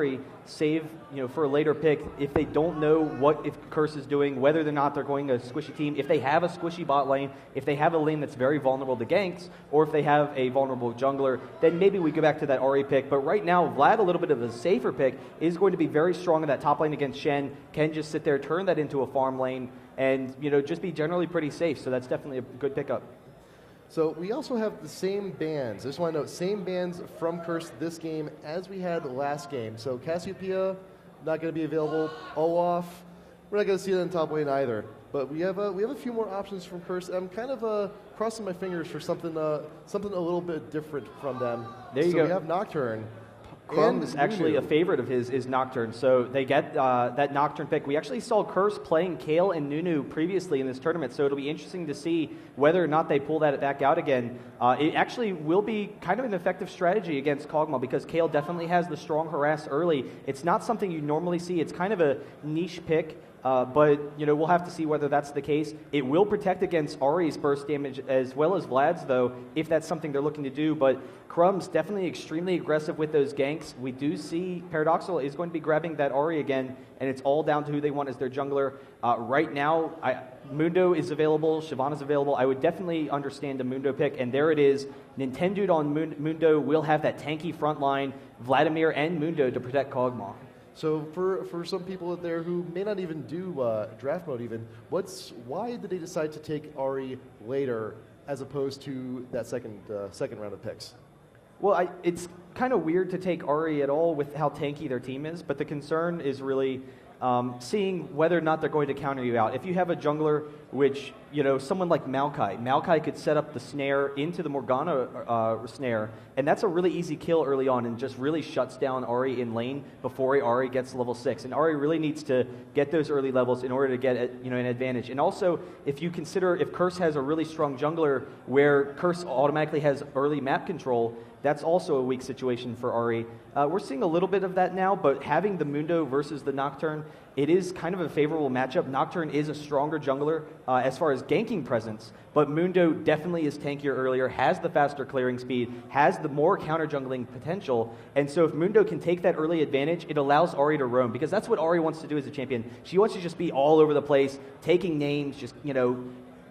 Ari save for a later pick if they don't know if Curse is doing, whether or not they're going a squishy team, if they have a squishy bot lane, if they have a lane that's very vulnerable to ganks, or if they have a vulnerable jungler, then maybe we go back to that Ari pick. But right now, Vlad, a little bit of a safer pick, is going to be very strong in that top lane against Shen, can just sit there, turn that into a farm lane, and just be generally pretty safe. So that's definitely a good pickup. So we also have the same bans. I just want to note, same bans from Curse this game as we had last game. So Cassiopeia, not going to be available. Olaf, we're not going to see that in top lane either. But we have a few more options from Curse. I'm kind of crossing my fingers for something a little bit different from them. There you go. We have Nocturne. Crum is actually a favorite of his, is Nocturne, so they get that Nocturne pick. We actually saw Curse playing Kayle and Nunu previously in this tournament, so it'll be interesting to see whether or not they pull that back out again. It actually will be kind of an effective strategy against Kog'Maw because Kayle definitely has the strong harass early. It's not something you normally see. It's kind of a niche pick. But we'll have to see whether that's the case. It will protect against Ari's burst damage as well as Vlad's, though, if that's something they're looking to do. But Crumb's definitely extremely aggressive with those ganks. We do see Paradoxal is going to be grabbing that Ari again, and it's all down to who they want as their jungler. Right now, Mundo is available, Shyvana's available. I would definitely understand a Mundo pick, and there it is. Nintendo on Mundo will have that tanky front line, Vladimir and Mundo to protect Kog'Maw. So for some people out there who may not even do draft mode even, why did they decide to take Ari later as opposed to that second round of picks? Well, it's kind of weird to take Ari at all with how tanky their team is, but the concern is really seeing whether or not they're going to counter you out. If you have a jungler, which, someone like Maokai could set up the snare into the Morgana snare, and that's a really easy kill early on and just really shuts down Ari in lane before Ari gets level 6. And Ari really needs to get those early levels in order to get an advantage. And also, if you consider if Curse has a really strong jungler where Curse automatically has early map control, that's also a weak situation for Ari. We're seeing a little bit of that now, but having the Mundo versus the Nocturne, it is kind of a favorable matchup. Nocturne is a stronger jungler as far as ganking presence, but Mundo definitely is tankier earlier, has the faster clearing speed, has the more counter jungling potential, and so if Mundo can take that early advantage, it allows Ari to roam, because that's what Ari wants to do as a champion. She wants to just be all over the place, taking names, just,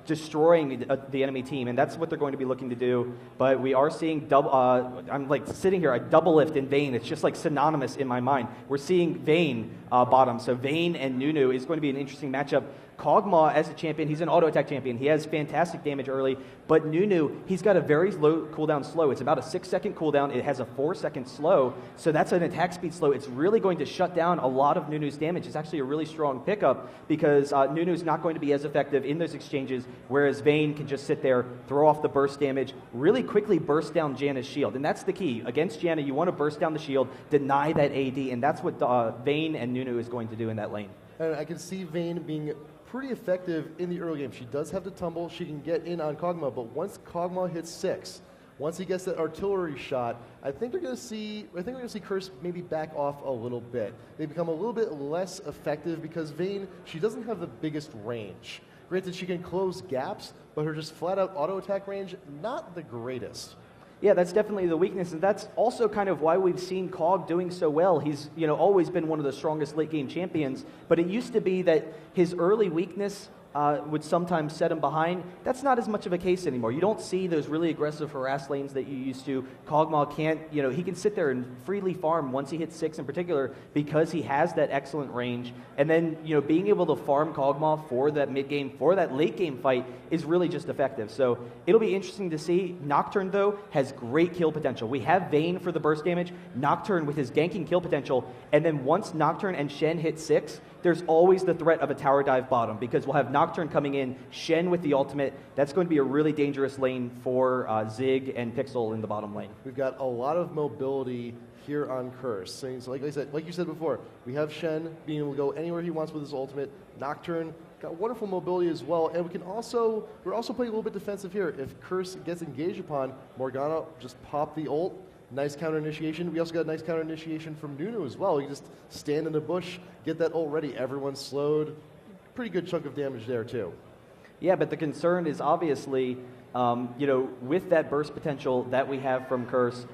destroying the enemy team, and that's what they're going to be looking to do. But we are seeing I'm like sitting here, I double lift in Vayne. It's just like synonymous in my mind. We're seeing Vayne bottom, so Vayne and Nunu is going to be an interesting matchup. Kog'Maw as a champion, he's an auto attack champion. He has fantastic damage early, but Nunu, he's got a very low cooldown slow. It's about a 6-second cooldown. It has a 4-second slow, so that's an attack speed slow. It's really going to shut down a lot of Nunu's damage. It's actually a really strong pickup because Nunu's not going to be as effective in those exchanges, whereas Vayne can just sit there, throw off the burst damage, really quickly burst down Janna's shield. And that's the key. Against Janna, you want to burst down the shield, deny that AD, and that's what Vayne and Nunu is going to do in that lane. And I can see Vayne being pretty effective in the early game. She does have the tumble. She can get in on Kog'Maw, but once Kog'Maw hits 6, once he gets that artillery shot, I think we're going to see Curse maybe back off a little bit. They become a little bit less effective because Vayne, she doesn't have the biggest range. Granted, she can close gaps, but her just flat-out auto-attack range, not the greatest. Yeah, that's definitely the weakness, and that's also kind of why we've seen Kog doing so well. He's always been one of the strongest late-game champions, but it used to be that his early weakness would sometimes set him behind. That's not as much of a case anymore. You don't see those really aggressive harass lanes that you used to. Kog'Maw can't, he can sit there and freely farm once he hits 6 in particular because he has that excellent range. And then, being able to farm Kog'Maw for that mid-game, for that late-game fight is really just effective. So it'll be interesting to see. Nocturne, though, has great kill potential. We have Vayne for the burst damage, Nocturne with his ganking kill potential, and then once Nocturne and Shen hit 6, there's always the threat of a tower dive bottom because we'll have Nocturne coming in, Shen with the ultimate. That's going to be a really dangerous lane for Zig and Pixel in the bottom lane. We've got a lot of mobility here on Curse. So like you said before, we have Shen being able to go anywhere he wants with his ultimate. Nocturne got wonderful mobility as well, and we're also playing a little bit defensive here. If Curse gets engaged upon, Morgana just pop the ult. Nice counter initiation. We also got a nice counter initiation from Nunu as well. You just stand in the bush, get that ult ready. Everyone's slowed. Pretty good chunk of damage there too. Yeah, but the concern is obviously, with that burst potential that we have from Curse,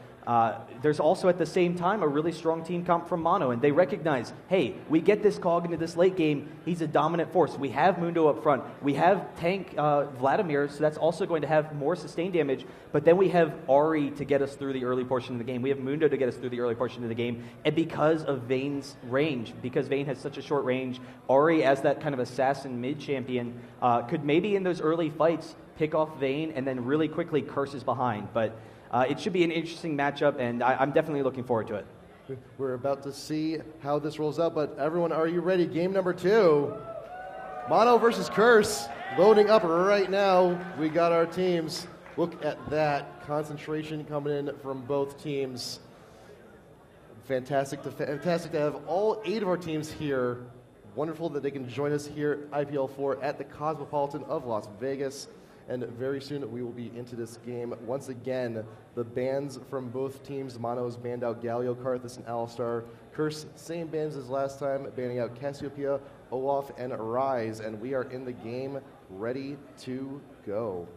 There's also at the same time a really strong team comp from Mono, and they recognize, hey, we get this Cog into this late game, he's a dominant force. We have Mundo up front. We have tank Vladimir, so that's also going to have more sustained damage, but then we have Ari to get us through the early portion of the game. We have Mundo to get us through the early portion of the game, and because of Vayne's range, because Vayne has such a short range, Ari as that kind of assassin mid-champion could maybe in those early fights pick off Vayne and then really quickly curses behind, but it should be an interesting matchup, and I'm definitely looking forward to it. We're about to see how this rolls out, but everyone, are you ready? Game number 2. Mono versus Curse. Loading up right now. We got our teams. Look at that. Concentration coming in from both teams. Fantastic to have all 8 of our teams here. Wonderful that they can join us here at IPL 4 at the Cosmopolitan of Las Vegas. And very soon we will be into this game. Once again, the bans from both teams. Mono's banned out Galio, Karthus, and Alistar. Curse, same bans as last time, banning out Cassiopeia, Olaf, and Rise. And we are in the game, ready to go.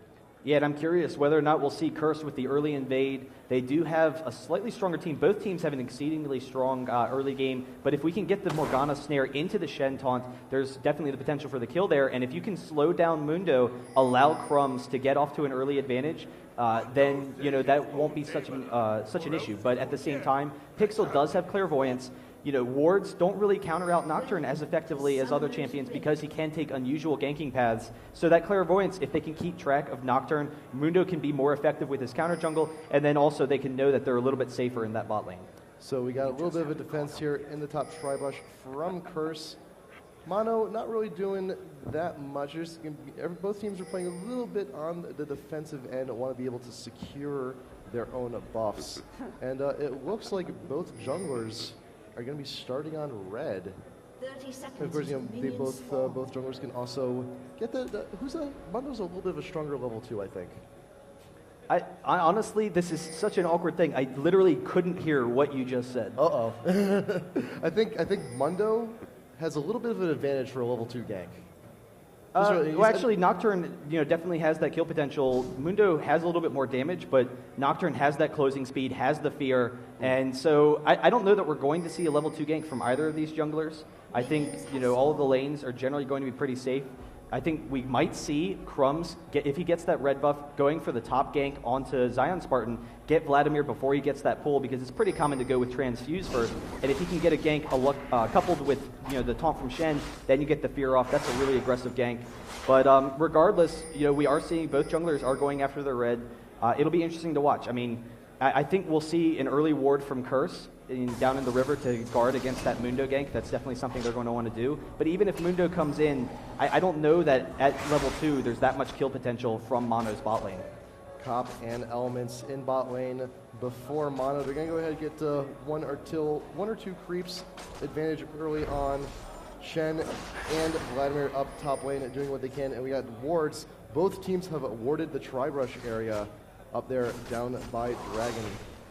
Yeah, and I'm curious whether or not we'll see Curse with the early invade. They do have a slightly stronger team. Both teams have an exceedingly strong early game, but if we can get the Morgana snare into the Shen taunt, there's definitely the potential for the kill there, and if you can slow down Mundo, allow Crumbs to get off to an early advantage, then that won't be such an issue. But at the same time, Pixel does have Clairvoyance. Wards don't really counter out Nocturne as effectively as other champions because he can take unusual ganking paths. So that Clairvoyance, if they can keep track of Nocturne, Mundo can be more effective with his counter jungle, and then also they can know that they're a little bit safer in that bot lane. So we got a little bit of a defense here in the top Tribush from Curse. Mono not really doing that much. Both teams are playing a little bit on the defensive end and want to be able to secure their own buffs. And it looks like both junglers are going to be starting on red. 30 seconds. And of course, they both junglers can also get Mundo's a little bit of a stronger level 2, I think. I honestly, this is such an awkward thing. I literally couldn't hear what you just said. Uh-oh. I think Mundo has a little bit of an advantage for a level 2 gank. Well, actually, Nocturne, definitely has that kill potential. Mundo has a little bit more damage, but Nocturne has that closing speed, has the fear, and so I don't know that we're going to see a level 2 gank from either of these junglers. I think, all of the lanes are generally going to be pretty safe. I think we might see Crumbs, if he gets that red buff, going for the top gank onto Zion Spartan, get Vladimir before he gets that pull, because it's pretty common to go with Transfuse first, and if he can get a gank coupled with the taunt from Shen, then you get the fear off. That's a really aggressive gank. But regardless, we are seeing both junglers are going after their red. It'll be interesting to watch. I mean, I think we'll see an early ward from Curse down in the river to guard against that Mundo gank. That's definitely something they're going to want to do. But even if Mundo comes in, I don't know that at level 2 there's that much kill potential from Mono's bot lane. Cop and Elements in bot lane before Mono. They're going to go ahead and get one or two creeps advantage early on. Shen and Vladimir up top lane doing what they can, and we got wards. Both teams have warded the Tri-Brush area up there down by Dragon,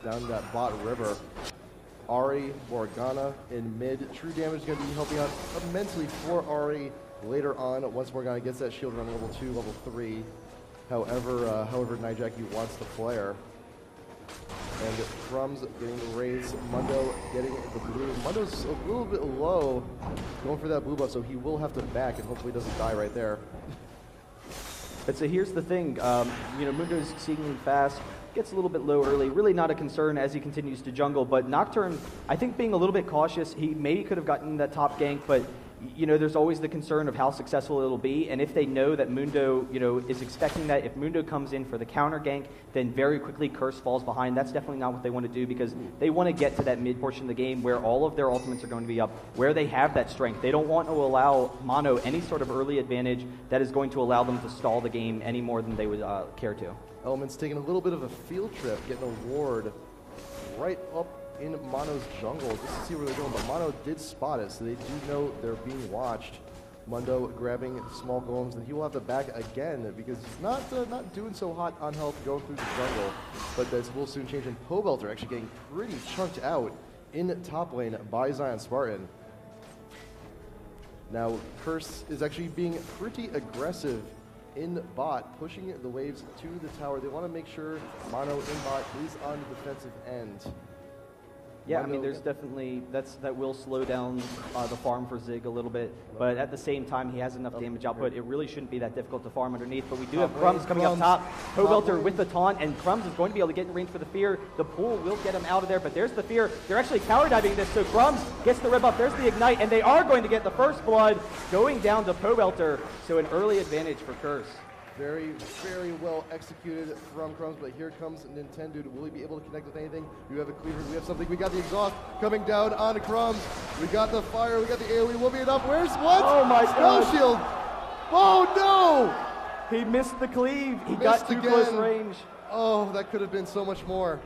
down that bot river. Ari, Morgana in mid. True damage is going to be helping out immensely for Ari later on once Morgana gets that shield around level 2, level 3. However Nijaki wants to flare. And Crumbs getting the raise. Mundo getting the blue. Mundo's a little bit low going for that blue buff, so he will have to back and hopefully doesn't die right there. But so here's the thing, Mundo's exceedingly fast, gets a little bit low early, really not a concern as he continues to jungle, but Nocturne, I think being a little bit cautious, he maybe could have gotten that top gank, but there's always the concern of how successful it'll be, and if they know that Mundo, is expecting that, if Mundo comes in for the counter gank, then very quickly Curse falls behind. That's definitely not what they want to do, because they want to get to that mid portion of the game where all of their ultimates are going to be up, where they have that strength. They don't want to allow Mono any sort of early advantage that is going to allow them to stall the game any more than they would care to. Elements taking a little bit of a field trip, getting a ward right up in Mono's jungle just to see where they're going, but Mono did spot it, so they do know they're being watched. Mundo grabbing small golems, and he will have to back again because he's not doing so hot on health going through the jungle, but this will soon change, and Pobelter actually getting pretty chunked out in top lane by Zion Spartan. Now, Curse is actually being pretty aggressive in bot, pushing the waves to the tower. They want to make sure Mono in bot is on the defensive end. Yeah, I mean, there's definitely, that will slow down the farm for Zig a little bit, but at the same time, he has enough damage output. It really shouldn't be that difficult to farm underneath, but we do have Crumbs coming up top. Pobelter with the taunt, and Crumbs is going to be able to get in range for the Fear. The pool will get him out of there, but there's the Fear. They're actually tower diving this, so Crumbs gets the red buff. There's the Ignite, and they are going to get the first blood going down to Pobelter, so an early advantage for Curse. Very, very well executed from Crumbs, but here comes Nintendo. Will he be able to connect with anything? We have a cleaver, we have something. We got the exhaust coming down on Crumbs. We got the fire, we got the AoE. Will be enough. Where's what? Oh my god. Spell shield. Oh no! He missed the cleave. He got too close range. Oh, that could have been so much more.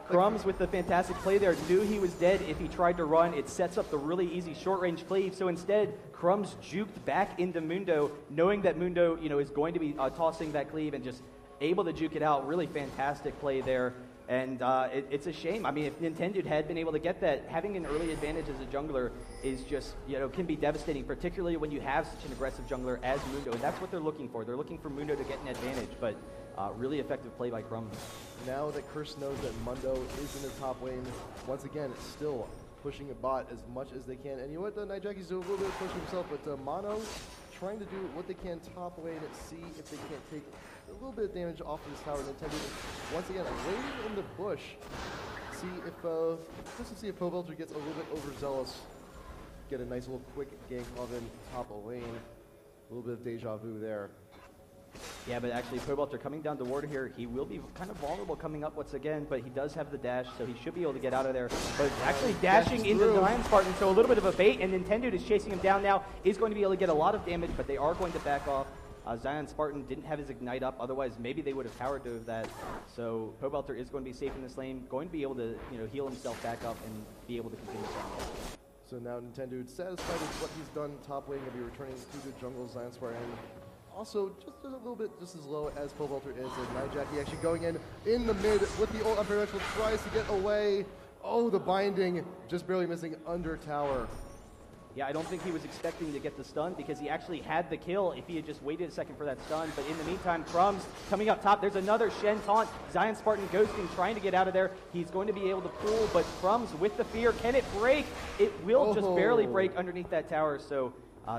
Crumbs with the fantastic play there knew he was dead if he tried to run. It sets up the really easy short-range cleave. So instead, Crumbs juked back into Mundo, knowing that Mundo, is going to be tossing that cleave and just able to juke it out. Really fantastic play there. And it's a shame. I mean, if Nintendo had been able to get that, having an early advantage as a jungler is just, can be devastating, particularly when you have such an aggressive jungler as Mundo. And that's what they're looking for. They're looking for Mundo to get an advantage, but really effective play by Crumbs. Now that Curse knows that Mundo is in the top lane, once again, it's still pushing a bot as much as they can. And you know what, Nijacki's doing a little bit of pushing himself, but Mono trying to do what they can top lane and see if they can't take a little bit of damage off of this tower. Nintendo, once again, waiting in the bush. Just to see if Pobelter gets a little bit overzealous. Get a nice little quick gank of him top of lane. A little bit of deja vu there. Yeah, but actually, Pobelter coming down to ward here, he will be kind of vulnerable coming up once again, but he does have the dash, so he should be able to get out of there. But actually dashing into Zion Spartan, so a little bit of a bait, and Nintendo is chasing him down now, is going to be able to get a lot of damage, but they are going to back off. Zion Spartan didn't have his Ignite up, otherwise maybe they would have power dove that. So Pobelter is going to be safe in this lane, going to be able to heal himself back up and be able to continue farming. So now Nintendo satisfied with what he's done top lane, will be returning to the jungle. Zion Spartan also just a little bit just as low as Pobelter is, and Nijacki actually going in the mid with the ult on Paradoxical, tries to get away. Oh, the binding, just barely missing under tower. Yeah, I don't think he was expecting to get the stun because he actually had the kill if he had just waited a second for that stun. But in the meantime, Crumbs coming up top. There's another Shen taunt. Zion Spartan ghosting, trying to get out of there. He's going to be able to pull, but Crumbs with the fear. Can it break? It will just barely break underneath that tower. So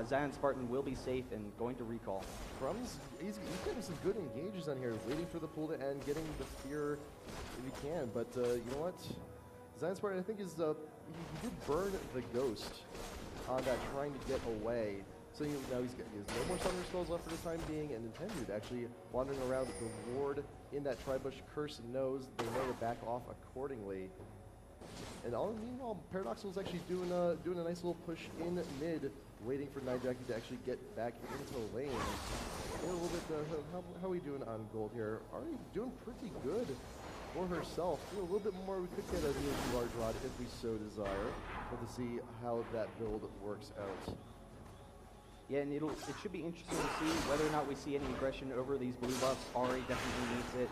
Zion Spartan will be safe and going to recall. Crumbs, he's getting some good engages on here, waiting for the pull to end, getting the fear if he can. But you know what? Zion Spartan, I think, is he did burn the ghost on that, trying to get away. So now he has no more Thunder Spells left for the time being, and Nintendo actually wandering around the ward in that Tri-Bush. Curse knows they know to back off accordingly. And meanwhile, Paradoxical is actually doing a nice little push in mid, waiting for Nijacki to actually get back into lane. A little bit, how are we doing on gold here? Already doing pretty good for herself. A little bit more, we could get a really large rod if we so desire, but to see how that build works out. Yeah, and it should be interesting to see whether or not we see any aggression over these blue buffs. Ahri definitely needs it.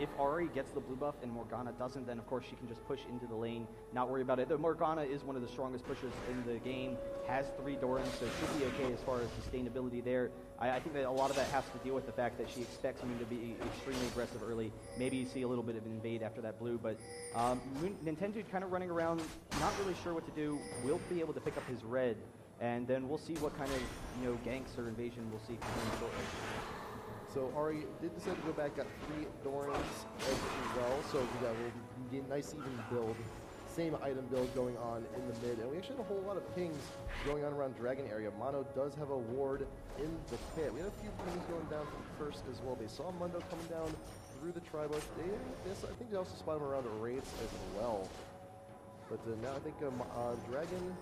If Ahri gets the blue buff and Morgana doesn't, then of course she can just push into the lane, not worry about it. The Morgana is one of the strongest pushers in the game, has 3 Dorans, so should be okay as far as sustainability there. I think that a lot of that has to deal with the fact that she expects Moon to be extremely aggressive early. Maybe you see a little bit of an invade after that blue, but Nintendo kind of running around, not really sure what to do. Will be able to pick up his red, and then we'll see what kind of ganks or invasion we'll see coming shortly. So Ahri did decide to go back, got 3 Dorans as well, so we got a nice even build. Same item build going on in the mid, and we actually had a whole lot of pings going on around Dragon area. Mono does have a ward in the pit. We had a few pings going down from first as well. They saw Mundo coming down through the Tri-Bush. I think they also spotted him around the Wraiths as well. But now I think Dragon,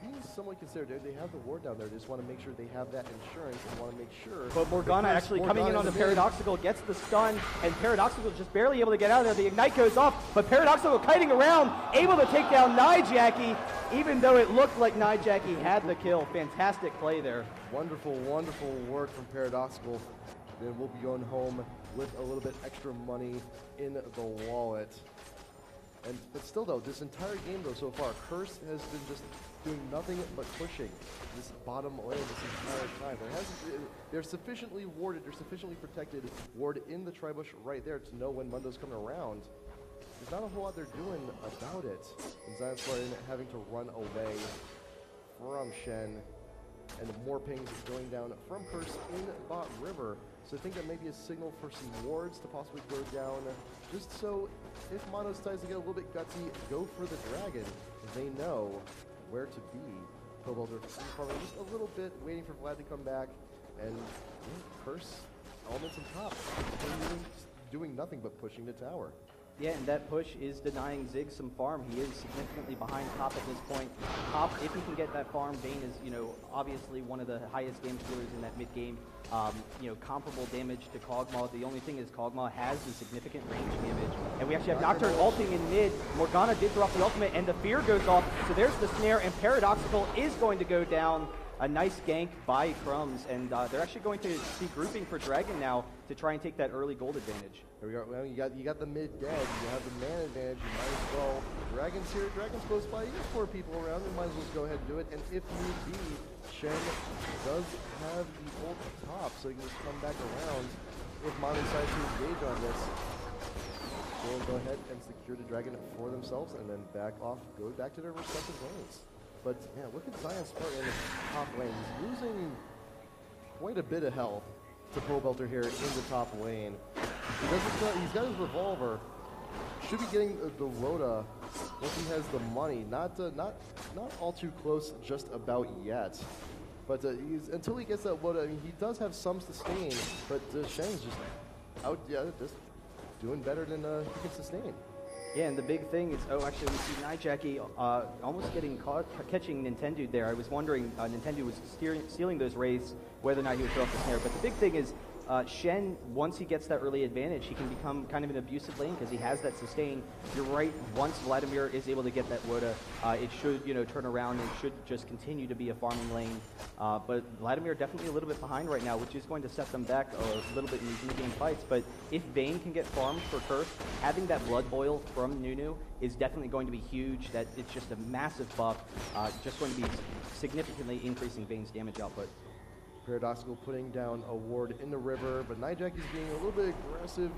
he's somewhat considered. They have the ward down there. They just want to make sure they have that insurance and want to make sure. But Morgana actually coming in on the Paradoxical, gets the stun, and Paradoxical just barely able to get out of there. The Ignite goes off, but Paradoxical kiting around, able to take down Nijacki, even though it looked like Nijacki had the kill. Fantastic play there. Wonderful, wonderful work from Paradoxical. Then we'll be going home with a little bit extra money in the wallet. But still, though, this entire game, though, so far, Curse has been just doing nothing but pushing this bottom lane this entire time. They're sufficiently warded, they're sufficiently protected, ward in the tri-bush right there to know when Mundo's coming around. There's not a whole lot they're doing about it. And Zion Spartan having to run away from Shen, and more pings going down from Curse in bot river. So I think that may be a signal for some wards to possibly go down, just so if Mono decides to get a little bit gutsy, go for the dragon, they know where to be. Cobalt farming just a little bit, waiting for Vlad to come back, and Curse elements on top, doing nothing but pushing the tower. Yeah, and that push is denying Zig some farm. He is significantly behind Top at this point. Top, if he can get that farm, Vayne is, obviously one of the highest game stealers in that mid game. Comparable damage to Kog'Maw. The only thing is Kog'Maw has a significant range damage. And we actually have Nocturne ulting in mid. Morgana did drop the ultimate, and the fear goes off. So there's the snare, and Paradoxical is going to go down. A nice gank by Crumbs, and they're actually going to be grouping for Dragon now to try and take that early gold advantage. There we go. Well, you got the mid dead. You have the man advantage. You might as well. Dragon's here. Dragon's close by. You got 4 people around. You might as well go ahead and do it. And if need be, Shen does have the ult top, so he can just come back around if Mono decides to engage on this. They'll go ahead and secure the Dragon for themselves, and then back off, go back to their respective lanes. But yeah, look at Zion Spartan in the top lane. He's losing quite a bit of health to Pobelter here in the top lane. He's got his revolver. Should be getting the Rhoda once he has the money. Not all too close just about yet. But until he gets that Rhoda, I mean, he does have some sustain. But Shen's just out, just doing better than he can sustain. Yeah, and the big thing is, actually, we see Nijacki almost getting caught, catching Nintendo there. I was wondering, Nintendo was stealing those raids, whether or not he would throw off the snare. But the big thing is, Shen, once he gets that early advantage, he can become kind of an abusive lane because he has that sustain. You're right, once Vladimir is able to get that Woda, it should, turn around and should just continue to be a farming lane. But Vladimir definitely a little bit behind right now, which is going to set them back a little bit in these mid-game fights. But if Vayne can get farmed for Curse, having that Blood Boil from Nunu is definitely going to be huge. That it's just a massive buff, just going to be significantly increasing Vayne's damage output. Paradoxical putting down a ward in the river, but Nijacki's being a little bit aggressive,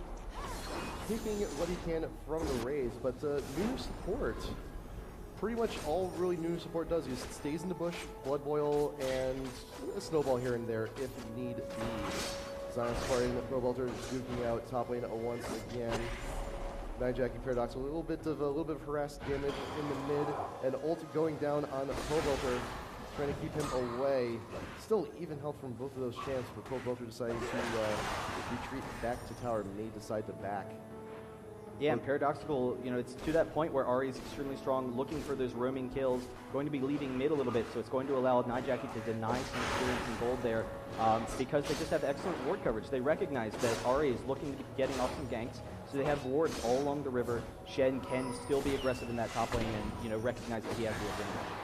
taking what he can from the raids. But Nunu support, pretty much all really Nunu support does is stays in the bush, Blood Boil, and a snowball here and there if need be. Zion Spartan, Pobelter duking out top lane once again. Nijacki Paradoxical, a little bit of harassed damage in the mid, and ult going down on Pobelter, trying to keep him away. Still even health from both of those champs, but Pobelter deciding to retreat back to tower, may decide to back. Yeah, and Paradoxical, it's to that point where Ahri is extremely strong, looking for those roaming kills, going to be leaving mid a little bit, so it's going to allow Nijacki to deny some experience and gold there, because they just have excellent ward coverage. They recognize that Ahri is looking to be getting off some ganks, so they have wards all along the river. Shen can still be aggressive in that top lane and, recognize that he has the advantage.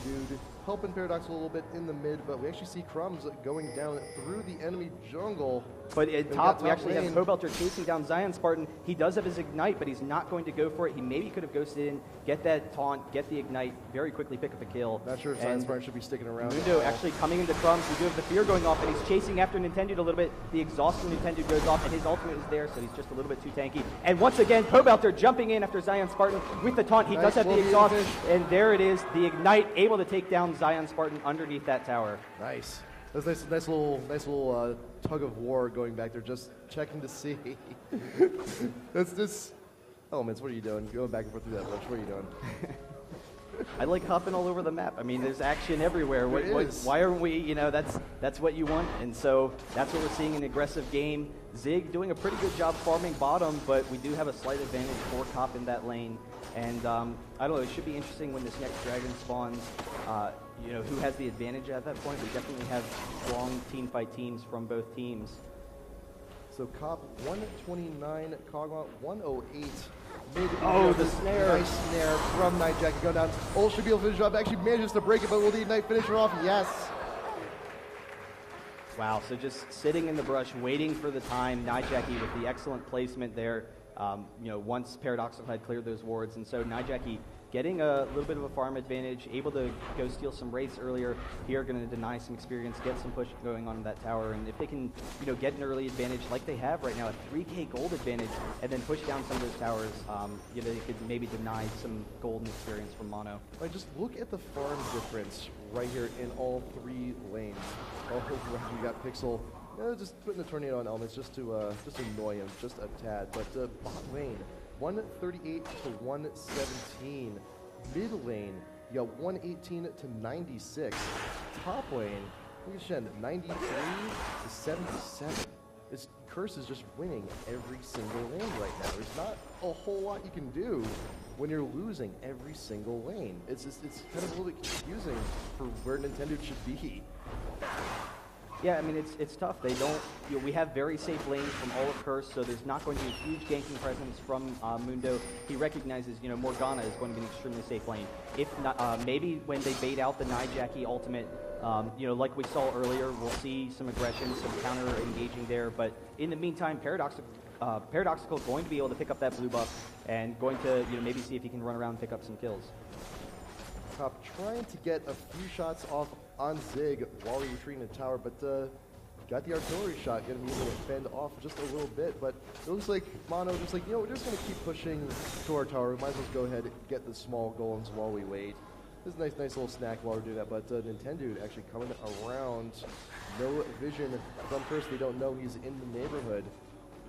Dude helping Paradoxical a little bit in the mid, but we actually see Crumbs going down through the enemy jungle. But at top, we actually have Pobelter chasing down Zion Spartan. He does have his Ignite, but he's not going to go for it. He maybe could have ghosted in, get that taunt, get the Ignite, very quickly pick up a kill. Not sure if Zion Spartan should be sticking around. Mundo actually coming into Crumbs. We do have the fear going off, and he's chasing after Nintendo a little bit. The exhaust from Nintendo goes off, and his ultimate is there, so he's just a little bit too tanky. And once again, Pobelter jumping in after Zion Spartan with the taunt. He does have the exhaust, and there it is. The Ignite able to take down Zion Spartan underneath that tower. Nice. That's nice little tug of war going back there, just checking to see. That's just elements. What are you doing? Going back and forth through that bush. What are you doing? I like hopping all over the map. I mean, there's action everywhere. Why aren't we? That's what you want, and so that's what we're seeing in an aggressive game. Zig doing a pretty good job farming bottom, but we do have a slight advantage for Cop in that lane. And I don't know. It should be interesting when this next dragon spawns. Who has the advantage at that point? We definitely have strong team fight teams from both teams. So Cop 129, Kog'Maw 108. The snare. Nice snare from Nijacki going down. Ult should be able to finish off. Actually manages to break it, but will the Ignite finish her off? Yes. Wow, so just sitting in the brush, waiting for the time. Nijacki with the excellent placement there. once Paradoxical had cleared those wards. And so Nijaki getting a little bit of a farm advantage, able to go steal some wraiths earlier. Here, going to deny some experience, get some push going on that tower, and if they can, get an early advantage like they have right now, a 3k gold advantage, and then push down some of those towers, they could maybe deny some golden experience from Mono. Like, just look at the farm difference right here in all 3 lanes. Oh, we got Pixel. Just putting the tornado on elements just to annoy him just a tad. But bot lane, 138 to 117. Mid lane, you got 118 to 96. Top lane, look at Shen, 93 to 77. Curse is just winning every single lane right now. There's not a whole lot you can do when you're losing every single lane. It's kind of a little bit confusing for where Nintendo should be. Yeah, I mean, it's tough. They don't, we have very safe lanes from all of Curse, so there's not going to be a huge ganking presence from Mundo. He recognizes, Morgana is going to be an extremely safe lane. If not, maybe when they bait out the Nijaki ultimate, like we saw earlier, we'll see some aggression, some counter engaging there. But in the meantime, Paradoxical going to be able to pick up that blue buff and going to, maybe see if he can run around and pick up some kills. Top trying to get a few shots off on Zig while he retreating the tower, but got the artillery shot, going to be able to fend off just a little bit. But it looks like Mono just like, we're just going to keep pushing to our tower. We might as well go ahead and get the small golems while we wait. This is a nice little snack while we're doing that, but Nintendo actually coming around. No vision from Curse. They don't know he's in the neighborhood.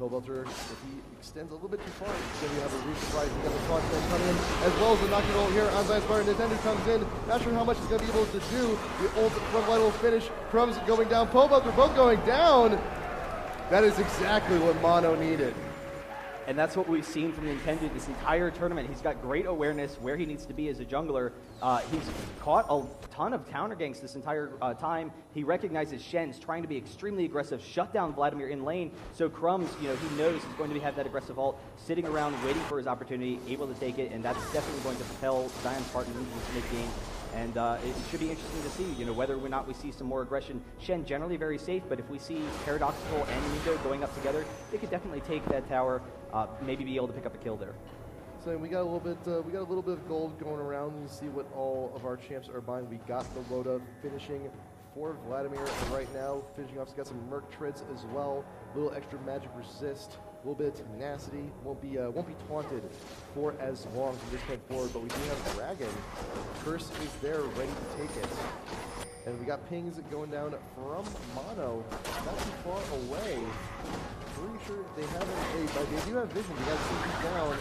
Pillbelter, if he extends a little bit too far, he's going to have a resurprise. He's got the taunt coming in, as well as the knocking roll here on Zion's Spartan. Nintendo comes in, not sure how much he's going to be able to do. The ult from Light will finish. Crumbs going down, Pillbelter both going down. That is exactly what Mono needed. And that's what we've seen from Nintendo this entire tournament. He's got great awareness where he needs to be as a jungler. He's caught a ton of counter ganks this entire time. He recognizes Shen's trying to be extremely aggressive, shut down Vladimir in lane. So Crumbs, he knows he's going to have that aggressive ult, sitting around waiting for his opportunity, able to take it, and that's definitely going to propel Zion Spartan into this mid-game. And it should be interesting to see, whether or not we see some more aggression. Shen generally very safe, but if we see Paradoxical and Mundo going up together, they could definitely take that tower, maybe be able to pick up a kill there. So we got a little bit of gold going around. You see what all of our champs are buying. We got the Loda finishing for Vladimir right now. Finishing off, so got some Merc treads as well. A little extra magic resist. A little bit of tenacity, won't be taunted for as long from this point forward, but we do have Dragon. Curse is there, ready to take it. And we got pings going down from Mono, not too far away. Pretty sure they haven't, but they do have vision, they got CP down.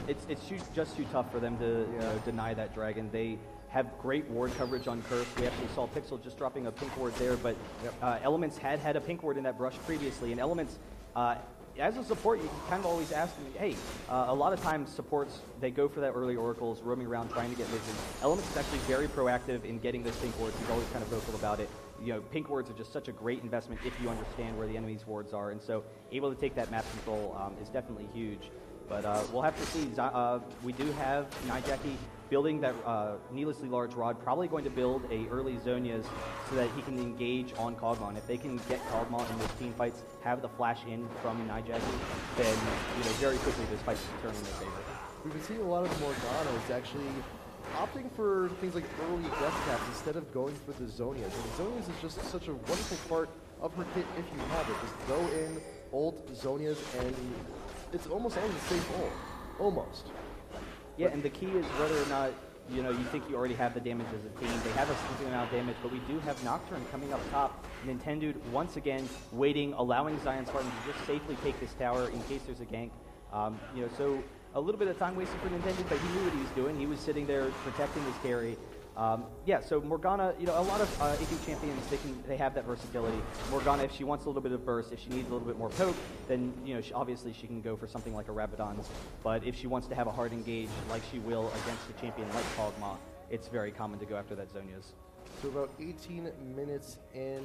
It's just too tough for them to deny that Dragon. They have great ward coverage on Curse. We actually saw Pixel just dropping a pink ward there, but Elements had a pink ward in that brush previously, and Elements, as a support, you can kind of always ask me, hey, a lot of times supports, they go for that early oracles, roaming around trying to get vision. Elements is actually very proactive in getting those pink wards. He's always kind of vocal about it. Pink wards are just such a great investment if you understand where the enemy's wards are, and so able to take that map control is definitely huge. But we'll have to see. We do have Nijaki building that needlessly large rod, probably going to build a early Zonias so that he can engage on Kog'Maw. If they can get Kog'Maw in those team fights, have the flash in from Nijaki, then very quickly those fights can turn in their favor. We've been seeing a lot of Morganas actually opting for things like early death caps instead of going for the Zonias. And the Zonias is just such a wonderful part of her kit if you have it. Just go in, ult Zonias, and it's almost always the same ult. Almost. Yeah, and the key is whether or not you think you already have the damage as a team. They have a significant amount of damage, but we do have Nocturne coming up top. Nintendo once again waiting, allowing Zion Spartan to just safely take this tower in case there's a gank. So a little bit of time wasted for Nintendo, but he knew what he was doing. He was sitting there protecting his carry. So Morgana, a lot of AP champions, they have that versatility. Morgana, if she wants a little bit of burst, if she needs a little bit more poke, then obviously she can go for something like a Rabadon's. But if she wants to have a hard engage, like she will against a champion like Kog'Maw, it's very common to go after that Zonias. So about 18 minutes in,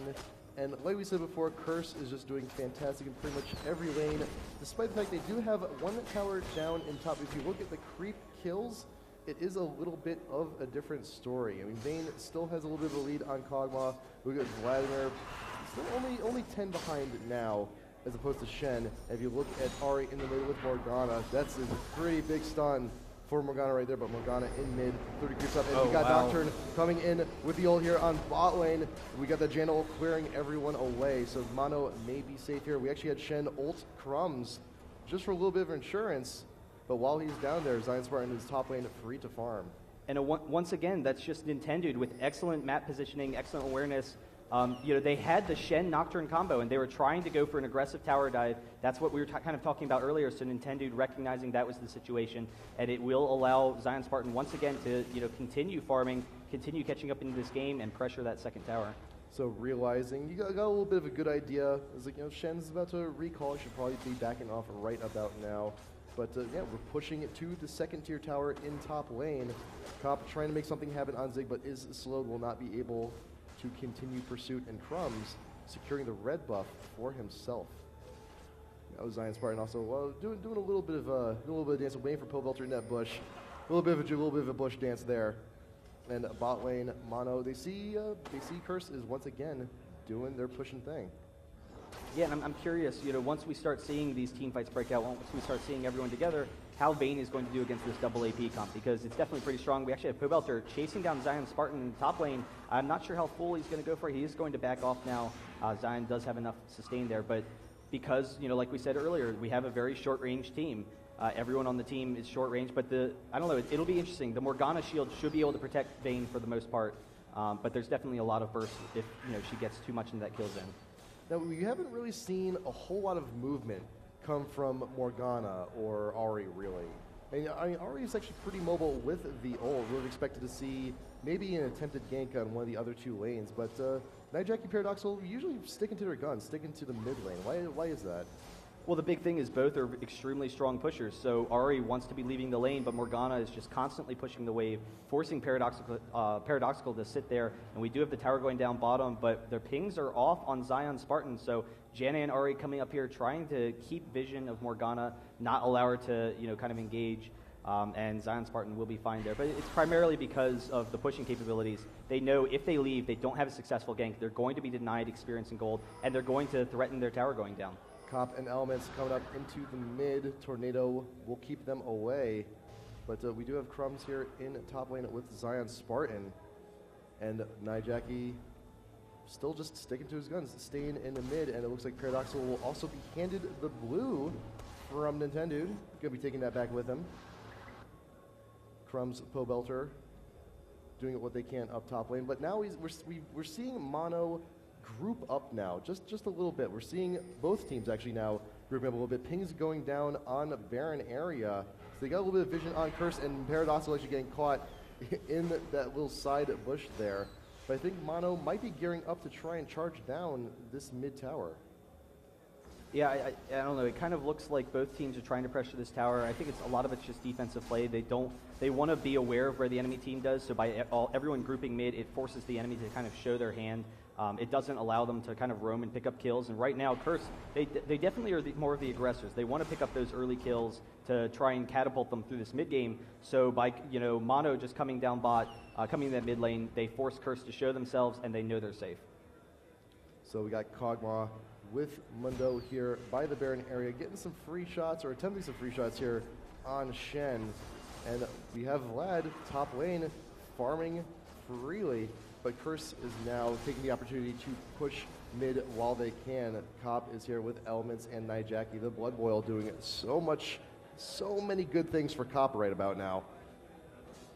and like we said before, Curse is just doing fantastic in pretty much every lane, despite the fact they do have one tower down in top. If you look at the creep kills, it is a little bit of a different story. I mean, Vayne still has a little bit of a lead on Kog'Maw. Look at Vladimir, still only 10 behind now. as opposed to Shen. And if you look at Ari in the mid with Morgana, that's a pretty big stun for Morgana right there, but Morgana in mid, 30 creeps up, and we got Nocturne coming in with the ult here on bot lane. We got the Janna ult clearing everyone away, so Mono may be safe here. We actually had Shen ult Crumbs just for a little bit of insurance, but while he's down there, Zion Spartan is top lane free to farm. And once again, that's just Nintendo with excellent map positioning, excellent awareness. They had the Shen Nocturne combo, and they were trying to go for an aggressive tower dive. That's what we were kind of talking about earlier. So Nintendo recognizing that was the situation, and it will allow Zion Spartan once again to continue farming, continue catching up into this game, and pressure that second tower. So realizing you got a little bit of a good idea. It's like, Shen's about to recall. He should probably be backing off right about now. But yeah, we're pushing it to the second tier tower in top lane. Cop trying to make something happen on Zig, but is slowed, will not be able to continue pursuit, and Crumbs securing the red buff for himself. Now Zion Spartan also doing a little bit of dance, waiting for Pobelter in that bush. A little bit of a bush dance there. And bot lane Mono, they see Curse is once again doing their pushing thing. Yeah, and I'm curious, once we start seeing these team fights break out, once we start seeing everyone together, how Vayne is going to do against this double AP comp, because it's definitely pretty strong. We actually have Pobelter chasing down Zion Spartan in top lane. I'm not sure how full he's going to go for. He is going to back off now. Zion does have enough sustain there, but because, like we said earlier, we have a very short-range team. Everyone on the team is short-range, but I don't know, it'll be interesting. The Morgana shield should be able to protect Vayne for the most part, but there's definitely a lot of burst if she gets too much in that kill zone. Now, we haven't really seen a whole lot of movement come from Morgana or Ari, really. I mean, Ari is actually pretty mobile with the ult. We would have expected to see maybe an attempted gank on one of the other two lanes, but Nijaki Paradoxal usually sticking to their guns, sticking to the mid lane. Why is that? Well, the big thing is both are extremely strong pushers. So Ari wants to be leaving the lane, but Morgana is just constantly pushing the wave, forcing Paradoxical to sit there. And we do have the tower going down bottom, but their pings are off on Zion Spartan. So Janna and Ari coming up here trying to keep vision of Morgana, not allow her to kind of engage. And Zion Spartan will be fine there. But it's primarily because of the pushing capabilities. They know if they leave, they don't have a successful gank. They're going to be denied experience and gold, and they're going to threaten their tower going down. Cop and Elements coming up into the mid. Tornado will keep them away. But we do have Crumbs here in top lane with Zion Spartan. And Nijaki still just sticking to his guns, staying in the mid. And it looks like Paradoxical will also be handed the blue from Nintendo. Going to be taking that back with him. Crumbs, Pobelter doing what they can up top lane. But now we're seeing Mono group up now, just a little bit. We're seeing both teams actually now grouping up a little bit. Pings going down on Baron area. So they got a little bit of vision on Curse, and Paradoxical actually getting caught in that little side bush there. But I think Mono might be gearing up to try and charge down this mid tower. Yeah, I don't know. It kind of looks like both teams are trying to pressure this tower. I think a lot of it's just defensive play. They want to be aware of where the enemy team does. So by everyone grouping mid, it forces the enemy to kind of show their hand. It doesn't allow them to kind of roam and pick up kills. And right now, Curse, they definitely are more of the aggressors. They want to pick up those early kills to try and catapult them through this mid game. So by Mono just coming down bot, coming in that mid lane, they force Curse to show themselves, and they know they're safe. So we got Kog'Maw with Mundo here by the Baron area, getting some free shots, or attempting some free shots here on Shen. And we have Vlad top lane farming freely, but Curse is now taking the opportunity to push mid while they can. Cop is here with Elements and Nijaki, the Blood Boil, doing so many good things for Cop right about now.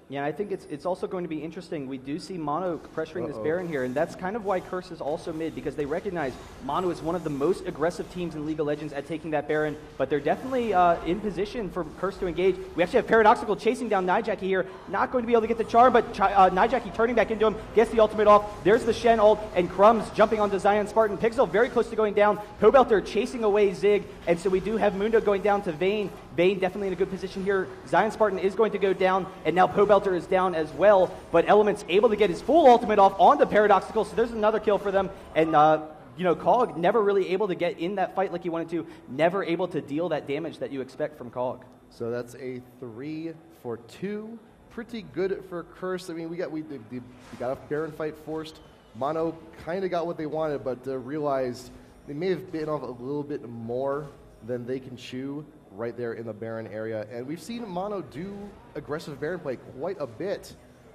Yeah, I think it's also going to be interesting. We do see Mono pressuring this Baron here, and that's kind of why Curse is also mid, because they recognize Mono is one of the most aggressive teams in League of Legends at taking that Baron, but they're definitely in position for Curse to engage. We actually have Paradoxical chasing down Nijaki here, not going to be able to get the charm, but Nijaki turning back into him, gets the ultimate off. There's the Shen ult, and Crumbs jumping onto Zion Spartan. Pixel very close to going down. Pobelter chasing away Zig, and so we do have Mundo going down to Vayne. Vayne definitely in a good position here. Zion Spartan is going to go down, and now Pobelter is down as well, but Elements able to get his full ultimate off onto Paradoxical, so there's another kill for them. And Cog never really able to get in that fight like he wanted to, never able to deal that damage that you expect from Cog. So that's a 3 for 2. Pretty good for Curse. I mean, we got a Baron fight forced. Mono kind of got what they wanted, but realized they may have bitten off a little bit more than they can chew right there in the Baron area. And we've seen Mono do aggressive Baron play quite a bit,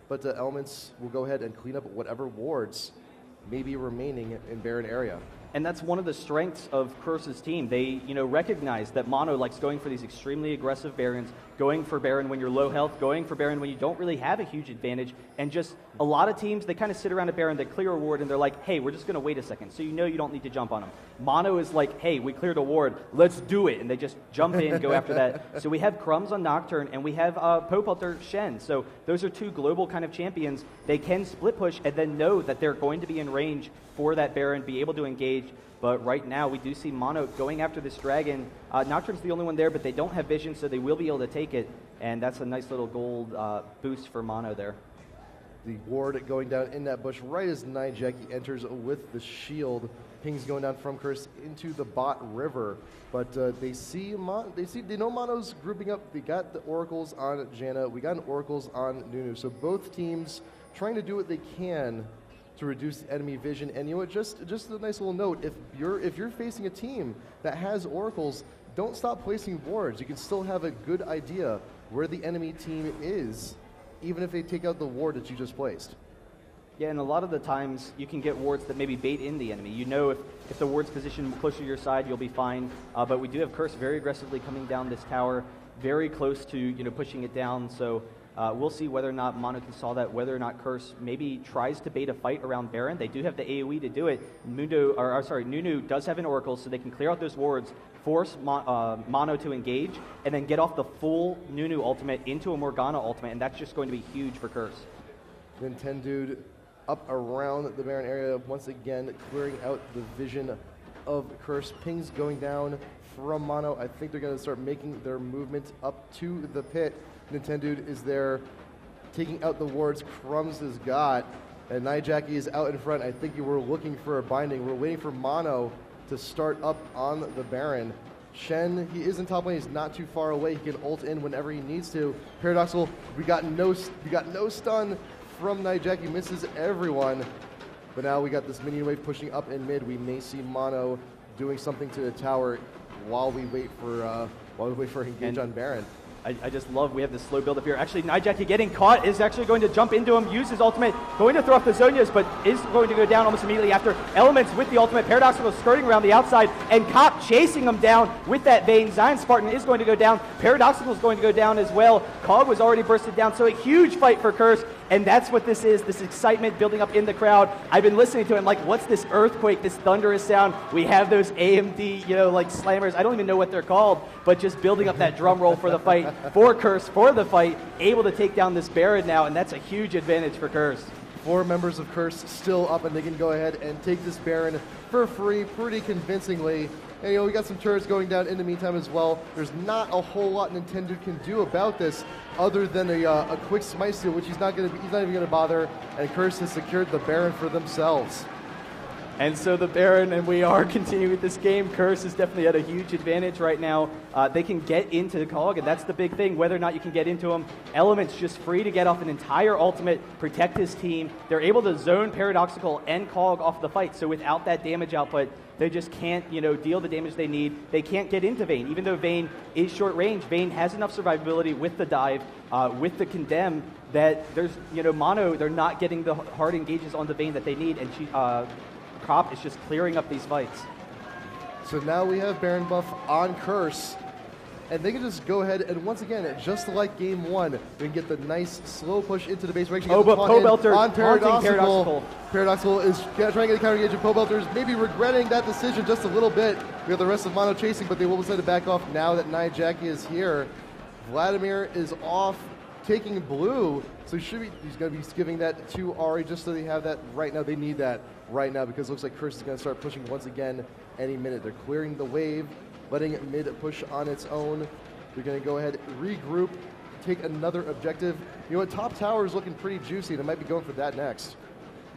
but the Elements will go ahead and clean up whatever wards may be remaining in Baron area. And that's one of the strengths of Curse's team. They, recognize that Mono likes going for these extremely aggressive Barons, going for Baron when you're low health, going for Baron when you don't really have a huge advantage, and just a lot of teams, they kind of sit around a Baron, they clear a ward, and they're like, hey, we're just going to wait a second, so you don't need to jump on them. Mono is like, hey, we cleared a ward, let's do it, and they just jump in, go after that. So we have Crumbs on Nocturne, and we have Popelter Shen, so those are two global kind of champions. They can split push and then know that they're going to be in range for that Baron, be able to engage. But right now, we do see Mono going after this dragon. Nocturne's the only one there, but they don't have vision, so they will be able to take it. And that's a nice little gold boost for Mono there. The ward going down in that bush right as Nijaki enters with the shield. Ping's going down from Curse into the bot river. But they know Mono's grouping up. They got the oracles on Janna. We got oracles on Nunu. So both teams trying to do what they can to reduce enemy vision. And just a nice little note, if you're facing a team that has oracles, don't stop placing wards. You can still have a good idea where the enemy team is, even if they take out the ward that you just placed. Yeah, and a lot of the times you can get wards that maybe bait in the enemy. If the ward's positioned closer to your side, you'll be fine. But we do have Curse very aggressively coming down this tower, very close to pushing it down. So we'll see whether or not Mono can solve that, whether or not Curse maybe tries to bait a fight around Baron. They do have the AoE to do it. Nunu does have an Oracle, so they can clear out those wards, force Mono to engage, and then get off the full Nunu ultimate into a Morgana ultimate, and that's just going to be huge for Curse. Nintendude up around the Baron area, once again clearing out the vision of Curse. Pings going down from Mono. I think they're going to start making their movement up to the pit. Nintendude is there taking out the wards Crumbs has got, and Nijaki is out in front. I think you were looking for a binding. We're waiting for Mono to start up on the Baron. Shen, he is in top lane. He's not too far away. He can ult in whenever he needs to. Paradoxical, we got no stun from Nijaki. Misses everyone. But now we got this minion wave pushing up in mid. We may see Mono doing something to the tower while we wait for engage on Baron. I just love we have this slow build up here. Actually, Nijaki getting caught is actually going to jump into him, use his ultimate, going to throw off the Zonias, but is going to go down almost immediately after. Elements with the ultimate, Paradoxical skirting around the outside, and Cop chasing him down with that Vayne. Zion Spartan is going to go down. Paradoxical is going to go down as well. Cog was already bursted down, so a huge fight for Curse. And that's what this is, this excitement building up in the crowd. I've been listening to it, I'm like, what's this earthquake, this thunderous sound? We have those AMD, like slammers. I don't even know what they're called, but just building up that drum roll for the fight, for Curse, for the fight, able to take down this Baron now, and that's a huge advantage for Curse. 4 members of Curse still up, and they can go ahead and take this Baron for free pretty convincingly. And we got some turrets going down in the meantime as well. There's not a whole lot Nintendo can do about this other than a quick smite steal, which he's not even going to bother. And Curse has secured the Baron for themselves. And so the Baron, and we are continuing with this game. Curse is definitely at a huge advantage right now. They can get into the Cog, and that's the big thing, whether or not you can get into him. Element's just free to get off an entire ultimate, protect his team. They're able to zone Paradoxical and Cog off the fight, so without that damage output, they just can't, deal the damage they need. They can't get into Vayne. Even though Vayne is short range, Vayne has enough survivability with the dive, with the condemn, that there's, Mono, they're not getting the hard engages on the Vayne that they need, and Cop is just clearing up these fights. So now we have Baron buff on Curse, and they can just go ahead and once again, just like game 1, we can get the nice slow push into the base. But Pobelter on Paradoxical. Paradoxical is trying to get a counter engage, and Pobelter is maybe regretting that decision just a little bit. We have the rest of Mono chasing, but they will decide to back off now that Nijaki is here. Vladimir is off taking blue, so he's going to be giving that to Ari just so they have that right now. They need that right now because it looks like Curse is going to start pushing once again any minute. They're clearing the wave, letting it mid push on its own. They're going to go ahead, regroup, take another objective. Top tower is looking pretty juicy. They might be going for that next.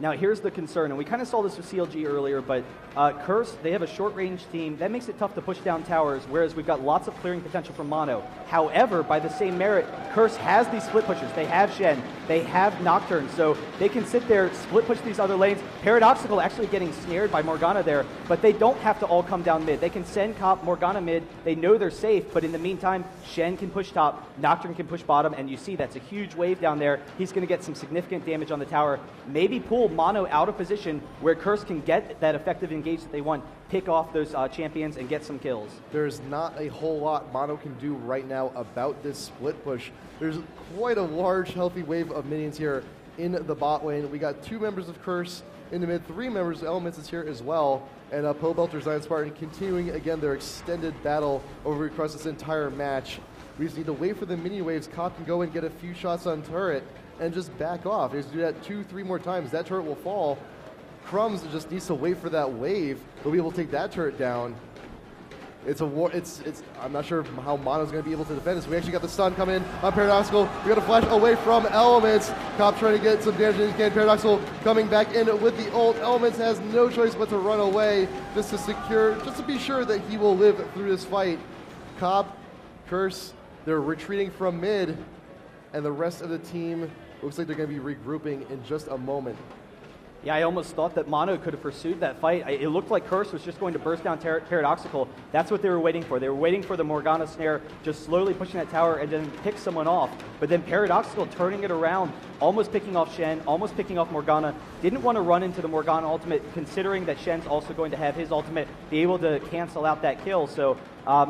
Now here's the concern, and we kind of saw this with CLG earlier, but Curse, they have a short-range team. That makes it tough to push down towers, whereas we've got lots of clearing potential from Mono. However, by the same merit, Curse has these split pushers. They have Shen, they have Nocturne, so they can sit there, split push these other lanes. Paradoxical actually getting snared by Morgana there, but they don't have to all come down mid. They can send Cop Morgana mid. They know they're safe, but in the meantime, Shen can push top, Nocturne can push bottom, and you see that's a huge wave down there. He's going to get some significant damage on the tower. Maybe pull Mono out of position where Curse can get that effective engage that they want, pick off those champions and get some kills. There's not a whole lot Mono can do right now about this split push. There's quite a large, healthy wave of minions here in the bot lane. We got 2 members of Curse in the mid, 3 members of Elements is here as well, and Pobelter, Zion Spartan continuing again their extended battle over across this entire match. We just need to wait for the mini waves. Cop can go and get a few shots on turret and just back off. Just do that 2-3 more times. That turret will fall. Crumbs just needs to wait for that wave. They'll be able to take that turret down. It's a war. I'm not sure how Mono's going to be able to defend this. We actually got the stun coming in on Paradoxical. We got a flash away from Elements. Cop trying to get some damage in his can. Paradoxical coming back in with the ult. Elements has no choice but to run away just to be sure that he will live through this fight. Cop, Curse, they're retreating from mid, and the rest of the team looks like they're going to be regrouping in just a moment. Yeah, I almost thought that Mono could have pursued that fight. It looked like Curse was just going to burst down Paradoxical. That's what they were waiting for. They were waiting for the Morgana snare, just slowly pushing that tower and then pick someone off. But then Paradoxical turning it around, almost picking off Shen, almost picking off Morgana. Didn't want to run into the Morgana ultimate, considering that Shen's also going to have his ultimate, be able to cancel out that kill. So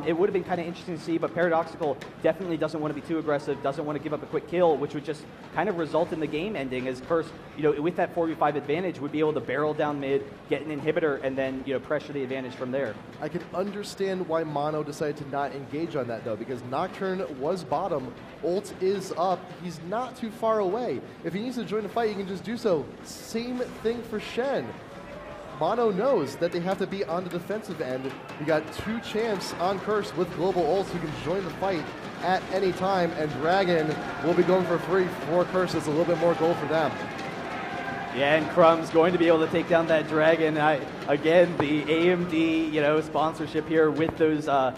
it would have been kind of interesting to see, but Paradoxical definitely doesn't want to be too aggressive, doesn't want to give up a quick kill, which would just kind of result in the game ending, as Curse, with that 4v5 advantage, would be able to barrel down mid, get an inhibitor, and then pressure the advantage from there. I can understand why Mono decided to not engage on that, though, because Nocturne was bottom, ult is up, he's not too far away. If he needs to join the fight, he can just do so. Same thing for Shen. Mono knows that they have to be on the defensive end. We got 2 champs on Curse with global ults who can join the fight at any time, and Dragon will be going for free for Curse. It's a little bit more gold for them. Yeah, and Crumb's going to be able to take down that Dragon. Again, the AMD, sponsorship here with those. I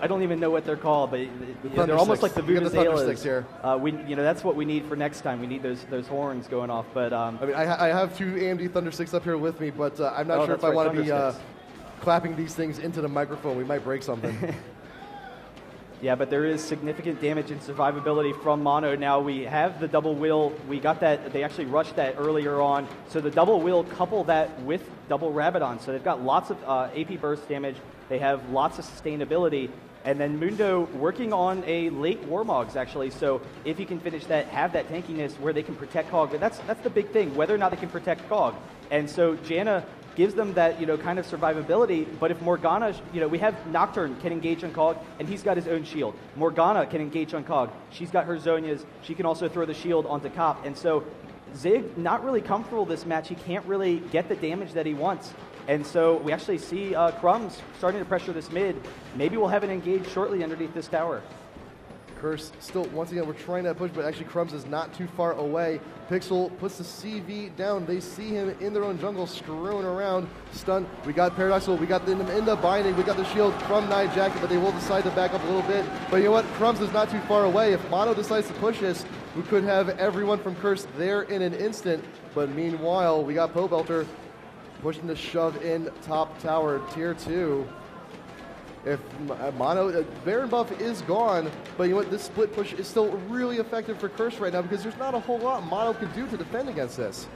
don't even know what they're called, but they're almost like the vuvuzelas here. That's what we need for next time. We need those horns going off. But I have 2 AMD Thunder Sticks up here with me, but I'm not sure if I want to be clapping these things into the microphone. We might break something. Yeah, but there is significant damage and survivability from Mono. Now we have the double wheel. We got that. They actually rushed that earlier on. So the double wheel, couple that with double Rabadon. So they've got lots of AP burst damage. They have lots of sustainability. And then Mundo working on a late Warmogs, actually. So if you can finish that, have that tankiness where they can protect Cog. But that's the big thing, whether or not they can protect Cog. And so Janna gives them that, kind of survivability. But if Morgana, we have Nocturne can engage on Cog, and he's got his own shield. Morgana can engage on Cog. She's got her Zonias. She can also throw the shield onto Cop. And so Zig, not really comfortable this match. He can't really get the damage that he wants. And so we actually see Crumbs starting to pressure this mid. Maybe we'll have an engage shortly underneath this tower. Curse still, once again, we're trying to push, but actually Crumbs is not too far away. Pixel puts the CV down. They see him in their own jungle, screwing around, stunned. We got Paradoxical, we got them in the binding, we got the shield from Night Jacket, but they will decide to back up a little bit. But you know what? Crumbs is not too far away. If Mono decides to push this, we could have everyone from Curse there in an instant. But meanwhile, we got Pobelter pushing to shove in top tower, tier 2. If Mono, Baron buff is gone, but you know what, this split push is still really effective for Curse right now because there's not a whole lot Mono can do to defend against this.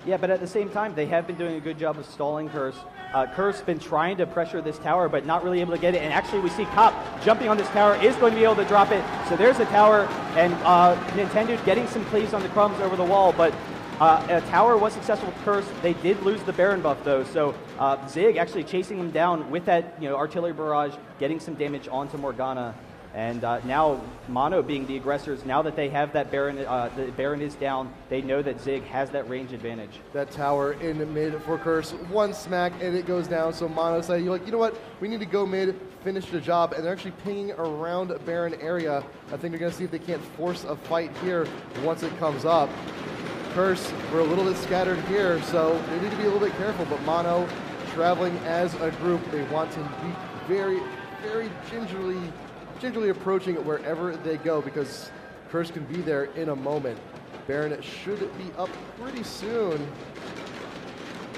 Yeah, but at the same time, they have been doing a good job of stalling Curse. Curse been trying to pressure this tower, but not really able to get it. And actually, we see Cop jumping on this tower, is going to be able to drop it. So there's a tower, and Nintendo getting some plays on the Crumbs over the wall, but a tower was successful with Curse. They did lose the Baron buff, though. So Zig actually chasing him down with that artillery barrage, getting some damage onto Morgana. And now Mono being the aggressors, now that they have that Baron, the Baron is down, they know that Zig has that range advantage. That tower in mid for Curse, one smack and it goes down. So Mono said, you know what, we need to go mid, finish the job. And they're actually pinging around Baron area. I think they're going to see if they can't force a fight here once it comes up. Curse were a little bit scattered here, so they need to be a little bit careful. But Mono, traveling as a group, they want to be very, very gingerly approaching it wherever they go, because Curse can be there in a moment. Baron should be up pretty soon.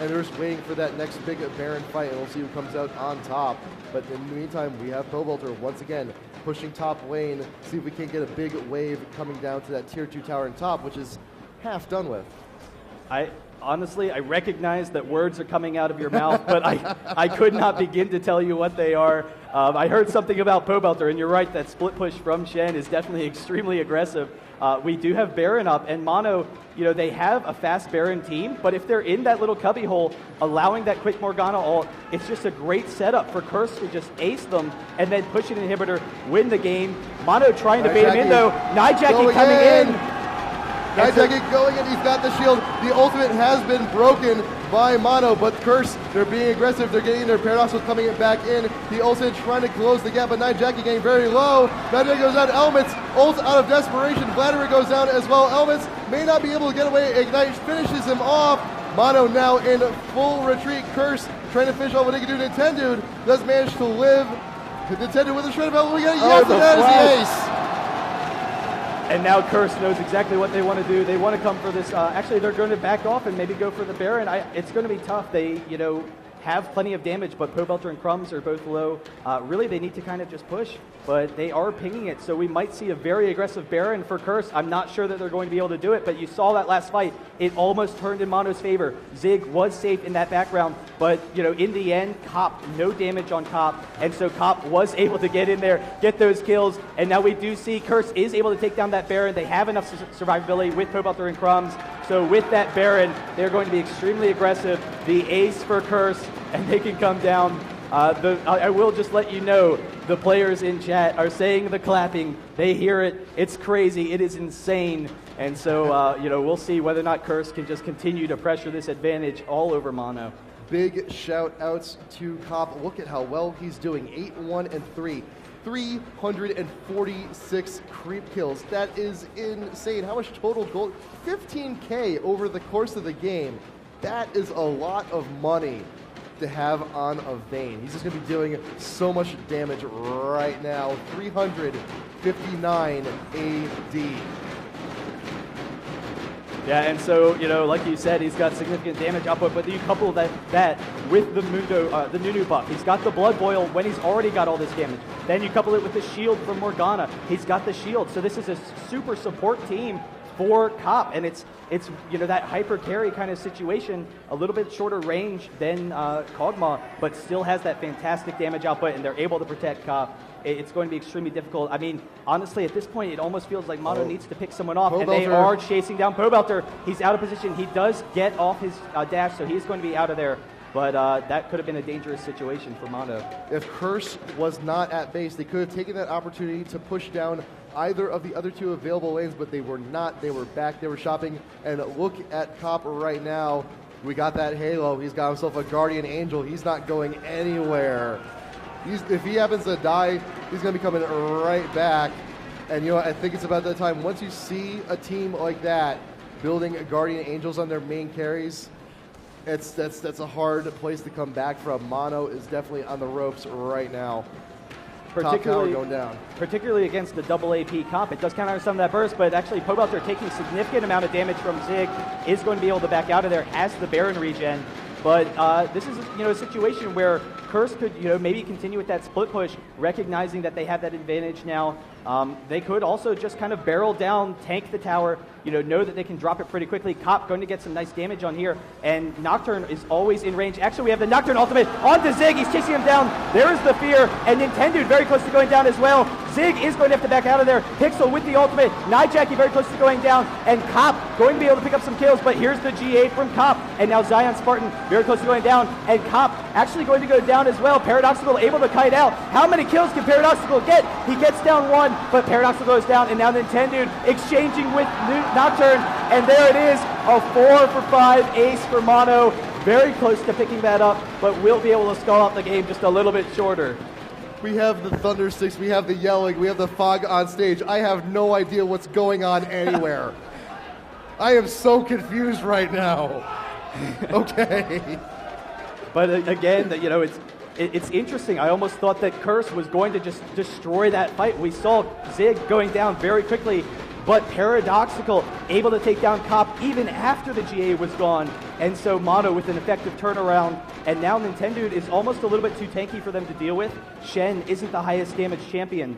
And they're just waiting for that next big Baron fight, and we'll see who comes out on top. But in the meantime, we have Pobolter once again pushing top lane, see if we can't get a big wave coming down to that tier 2 tower in top, which is half done with. Honestly, I recognize that words are coming out of your mouth, but I could not begin to tell you what they are. I heard something about Pobolter, and you're right, that split push from Shen is definitely extremely aggressive. We do have Baron up, and Mono, they have a fast Baron team, but if they're in that little cubby hole, allowing that quick Morgana ult, it's just a great setup for Curse to just ace them and then push an inhibitor, win the game. Mono trying to bait him in, though. Nijaki coming in. Nijaki going in, he's got the shield. The ultimate has been broken by Mono, but Curse, they're being aggressive. They're getting their Paradoxical coming back in. The ultimate trying to close the gap, but Nijaki getting very low. Nijaki goes down. Elements, ult out of desperation. Vladimir goes down as well. Elements may not be able to get away. Ignite finishes him off. Mono now in full retreat. Curse trying to finish off what he can do. Nintendude does manage to live. Nintendude with a shred of health. We got a yes, and that is the ace. And now Curse knows exactly what they want to do. They want to come for this. Actually, they're going to back off and maybe go for the Baron. It's going to be tough. They, have plenty of damage, but Pobolter and Crumbs are both low. Really, they need to kind of just push, but they are pinging it, so we might see a very aggressive Baron for Curse. I'm not sure that they're going to be able to do it, but you saw that last fight. It almost turned in Mono's favor. Zig was safe in that background, but, in the end, Cop, no damage on Cop, and so Cop was able to get in there, get those kills, and now we do see Curse is able to take down that Baron. They have enough survivability with Pobolter and Crumbs, so with that Baron, they're going to be extremely aggressive. The ace for Curse, and they can come down. I will just let you know, the players in chat are saying the clapping. They hear it. It's crazy. It is insane. And so, we'll see whether or not Curse can just continue to pressure this advantage all over Mono. Big shout outs to Cop. Look at how well he's doing. 8-1-3. 346 creep kills. That is insane. How much total gold? 15K over the course of the game. That is a lot of money to have on a Vayne. He's just going to be doing so much damage right now. 359 AD. Yeah, and so, like you said, he's got significant damage output, but you couple that with the Nunu buff. He's got the Blood Boil when he's already got all this damage. Then you couple it with the shield from Morgana. He's got the shield. So this is a super support team for Cop, and it's that hyper carry kind of situation, a little bit shorter range than Kog'Maw, but still has that fantastic damage output, and they're able to protect Cop. It's going to be extremely difficult. I mean, honestly, at this point, it almost feels like Mono needs to pick someone off, and they are chasing down Pobolter. He's out of position. He does get off his dash, so he's going to be out of there. But that could have been a dangerous situation for Mono. If Curse was not at base, they could have taken that opportunity to push down either of the other two available lanes, but they were not. They were back. They were shopping. And look at Cop right now. We got that Halo. He's got himself a Guardian Angel. He's not going anywhere. If he happens to die, he's going to be coming right back. And, I think it's about that time. Once you see a team like that building Guardian Angels on their main carries, that's a hard place to come back from. Mono is definitely on the ropes right now. Particularly against the double AP Cop. It does counter some of that burst, but actually Pobolter taking a significant amount of damage from Zig is going to be able to back out of there, has the Baron regen. But this is a situation where Curse could maybe continue with that split push, recognizing that they have that advantage now. They could also just kind of barrel down, tank the tower, know that they can drop it pretty quickly. Cop going to get some nice damage on here, and Nocturne is always in range. Actually, we have the Nocturne ultimate onto Zig. He's chasing him down. There's the fear, and Nintendude very close to going down as well. Zig is going to have to back out of there. Pixel with the ultimate. Nijaki very close to going down, and Cop going to be able to pick up some kills, but here's the GA from Cop, and now Zion Spartan very close to going down, and Cop actually going to go down as well. Paradoxical able to kite out. How many kills can Paradoxical get? He gets down one, but Paradoxical goes down, and now Nintendude exchanging with Nocturne, and there it is, a 4-for-5 ace for Mono. Very close to picking that up, but will be able to stall out the game just a little bit shorter. We have the thunder sticks, we have the yelling, we have the fog on stage. I have no idea what's going on anywhere. I am so confused right now. Okay. But again, you know, it's interesting. I almost thought that Curse was going to just destroy that fight. We saw Zig going down very quickly, but Paradoxical able to take down Cop even after the GA was gone. And so Mono with an effective turnaround. And now Nintendo is almost a little bit too tanky for them to deal with. Shen isn't the highest damage champion.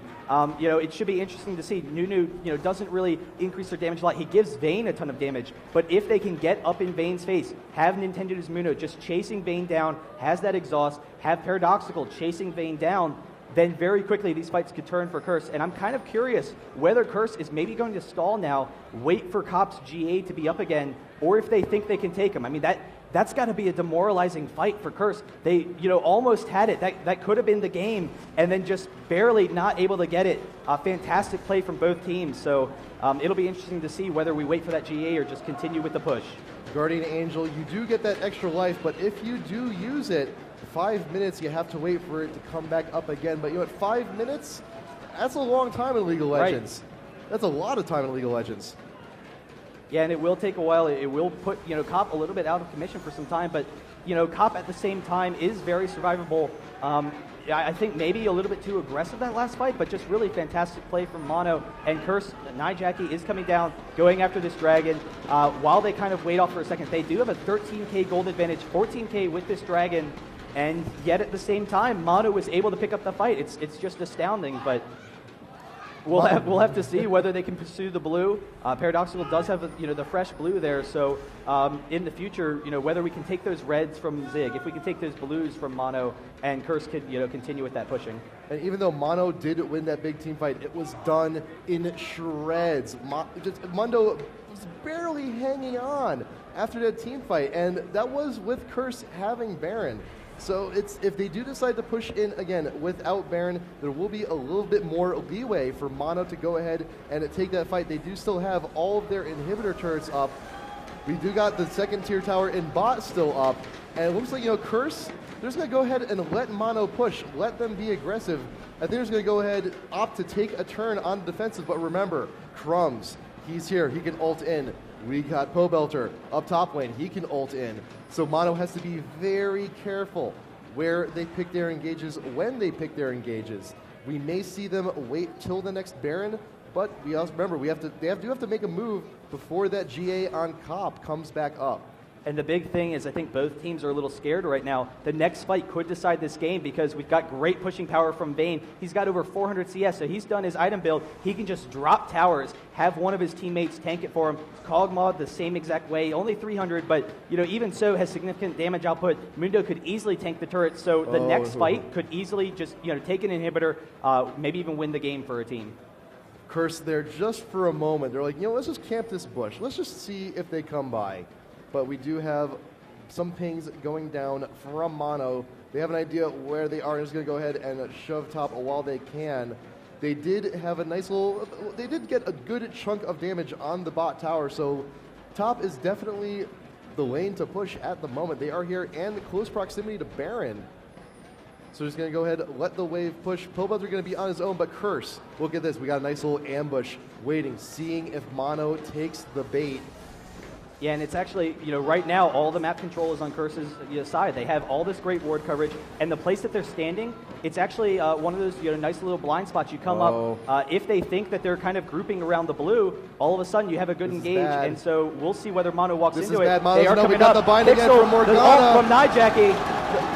You know, it should be interesting to see. Nunu, you know, doesn't really increase their damage a lot. He gives Vayne a ton of damage. But if they can get up in Vayne's face, have Nintendo's Muno just chasing Vayne down, has that exhaust, have Paradoxical chasing Vayne down, then very quickly these fights could turn for Curse. And I'm kind of curious whether Curse is maybe going to stall now, wait for Cop's GA to be up again, or if they think they can take him. I mean, that's got to be a demoralizing fight for Curse. They, you know, almost had it. That could have been the game, and then just barely not able to get it. Fantastic play from both teams. So it'll be interesting to see whether we wait for that GA or just continue with the push. Guardian Angel, you do get that extra life, but if you do use it, 5 minutes, you have to wait for it to come back up again. But you know what, 5 minutes? That's a long time in League of Legends. Right. That's a lot of time in League of Legends. Yeah, and it will take a while. It will put, you know, Cop a little bit out of commission for some time, but, you know, Cop at the same time is very survivable. I think maybe a little bit too aggressive that last fight, but just really fantastic play from Mono. And Curse, Nijaki is coming down, going after this dragon. While they kind of wait off for a second, they do have a 13k gold advantage, 14k with this dragon, and yet at the same time, Mono was able to pick up the fight. It's just astounding, but we'll have to see whether they can pursue the blue. Paradoxical does have you know, the fresh blue there, so in the future, you know, whether we can take those reds from Zig, if we can take those blues from Mono, and Curse could, you know, continue with that pushing. And even though Mono did win that big team fight, it was done in shreds. Mundo was barely hanging on after that team fight, and that was with Curse having Baron. So if they do decide to push in again without Baron, there will be a little bit more leeway for Mono to go ahead and take that fight. They do still have all of their inhibitor turrets up. We do got the second tier tower in bot still up, and it looks like, you know, Curse, they're just going to go ahead and let Mono push, let them be aggressive. I think they're just going to go ahead, opt to take a turn on the defensive, but remember, Crumbs, he's here, he can ult in. We got Pobelter up top lane, he can ult in. So Mono has to be very careful where they pick their engages, when they pick their engages. We may see them wait till the next Baron, but we also remember they do have to make a move before that GA on Cop comes back up. And the big thing is I think both teams are a little scared right now. The next fight could decide this game because we've got great pushing power from Vayne. He's got over 400 CS, so he's done his item build. He can just drop towers, have one of his teammates tank it for him. Kog'Maw the same exact way, only 300, but you know, even so has significant damage output. Mundo could easily tank the turret, so the next fight could easily just, you know, take an inhibitor, maybe even win the game for a team. Curse there just for a moment. They're like, you know, let's just camp this bush. Let's just see if they come by. But we do have some pings going down from Mono. They have an idea where they are. They're just going to go ahead and shove top while they can. They did have a nice little, they did get a good chunk of damage on the bot tower, so top is definitely the lane to push at the moment. They are here and close proximity to Baron. So just going to go ahead and let the wave push. Pobelter going to be on his own, but Curse, look at this. We got a nice little ambush waiting, seeing if Mono takes the bait. Yeah, and it's actually, you know, right now all the map control is on Curse's side. They have all this great ward coverage, and the place that they're standing, it's actually one of those, you know, nice little blind spots. You come up, if they think that they're kind of grouping around the blue, all of a sudden you have a good engage, and so we'll see whether Mono walks into it. They are coming up. The bind Pixel, again from Morgana. From Nijaki.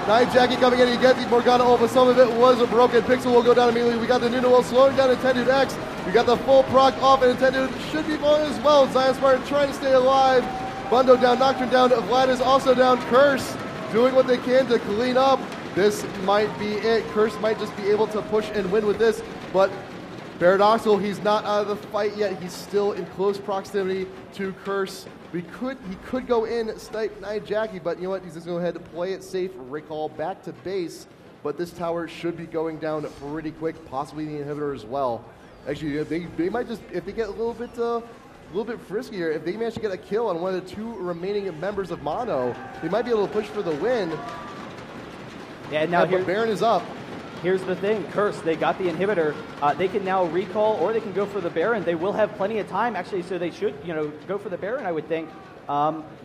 Nijaki coming in, you get the Morgana ult, but some of it was a broken. Pixel will go down immediately. We got the Nuno ult slowing down Nintendo X. We got the full proc off, and Nintendo should be falling as well. Zion Spartan trying to stay alive. Bundo down, Nocturne down, Vlad is also down. Curse doing what they can to clean up. This might be it. Curse might just be able to push and win with this, but Paradoxical, he's not out of the fight yet. He's still in close proximity to Curse. He could go in, snipe Nijaki, but you know what? He's just going to go ahead and play it safe, recall back to base, but this tower should be going down pretty quick, possibly the inhibitor as well. Actually, they might just, if they get a little bit friskier, if they manage to get a kill on one of the two remaining members of Mono, they might be able to push for the win. Yeah, now but Baron is up. here's the thing, Curse, they got the inhibitor. They can now recall or they can go for the Baron. They will have plenty of time, actually, so they should, go for the Baron, I would think.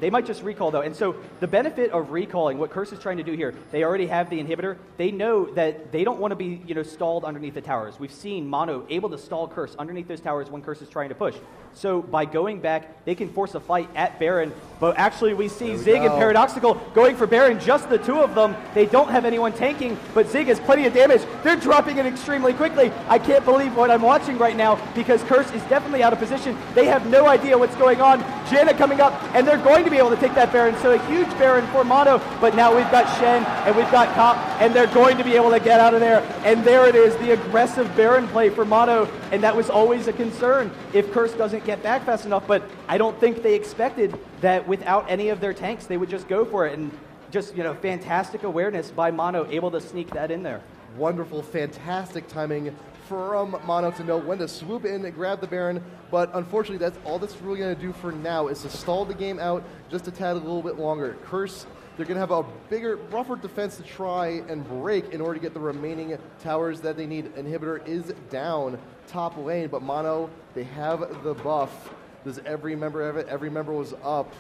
They might just recall, though. And so the benefit of recalling, what Curse is trying to do here, they already have the inhibitor. They know that they don't want to be, stalled underneath the towers. We've seen Mono able to stall Curse underneath those towers when Curse is trying to push. So by going back, they can force a fight at Baron. But actually, we see Zig and Paradoxical going for Baron, just the two of them. They don't have anyone tanking, but Zig has plenty of damage. They're dropping it extremely quickly. I can't believe what I'm watching right now because Curse is definitely out of position. They have no idea what's going on. Janna coming up, and they're going to be able to take that Baron. So a huge Baron for Mono, but now we've got Shen and we've got Cop, and they're going to be able to get out of there. And there it is, the aggressive Baron play for Mono, and that was always a concern if Curse doesn't get back fast enough, but I don't think they expected that without any of their tanks, they would just go for it, and just, fantastic awareness by Mono, able to sneak that in there. Wonderful, fantastic timing from Mono to know when to swoop in and grab the Baron, but unfortunately that's all that's really going to do for now is to stall the game out just a tad a little bit longer. Curse, they're going to have a bigger, rougher defense to try and break in order to get the remaining towers that they need. Inhibitor is down top lane, but Mono, they have the buff. Does every member have it? Every member was up.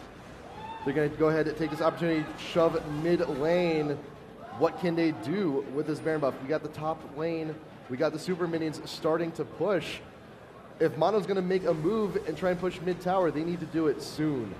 They're going to go ahead and take this opportunity, shove mid lane. What can they do with this Baron buff? We got the top lane. We got the super minions starting to push. If Mono's going to make a move and try and push mid tower, they need to do it soon.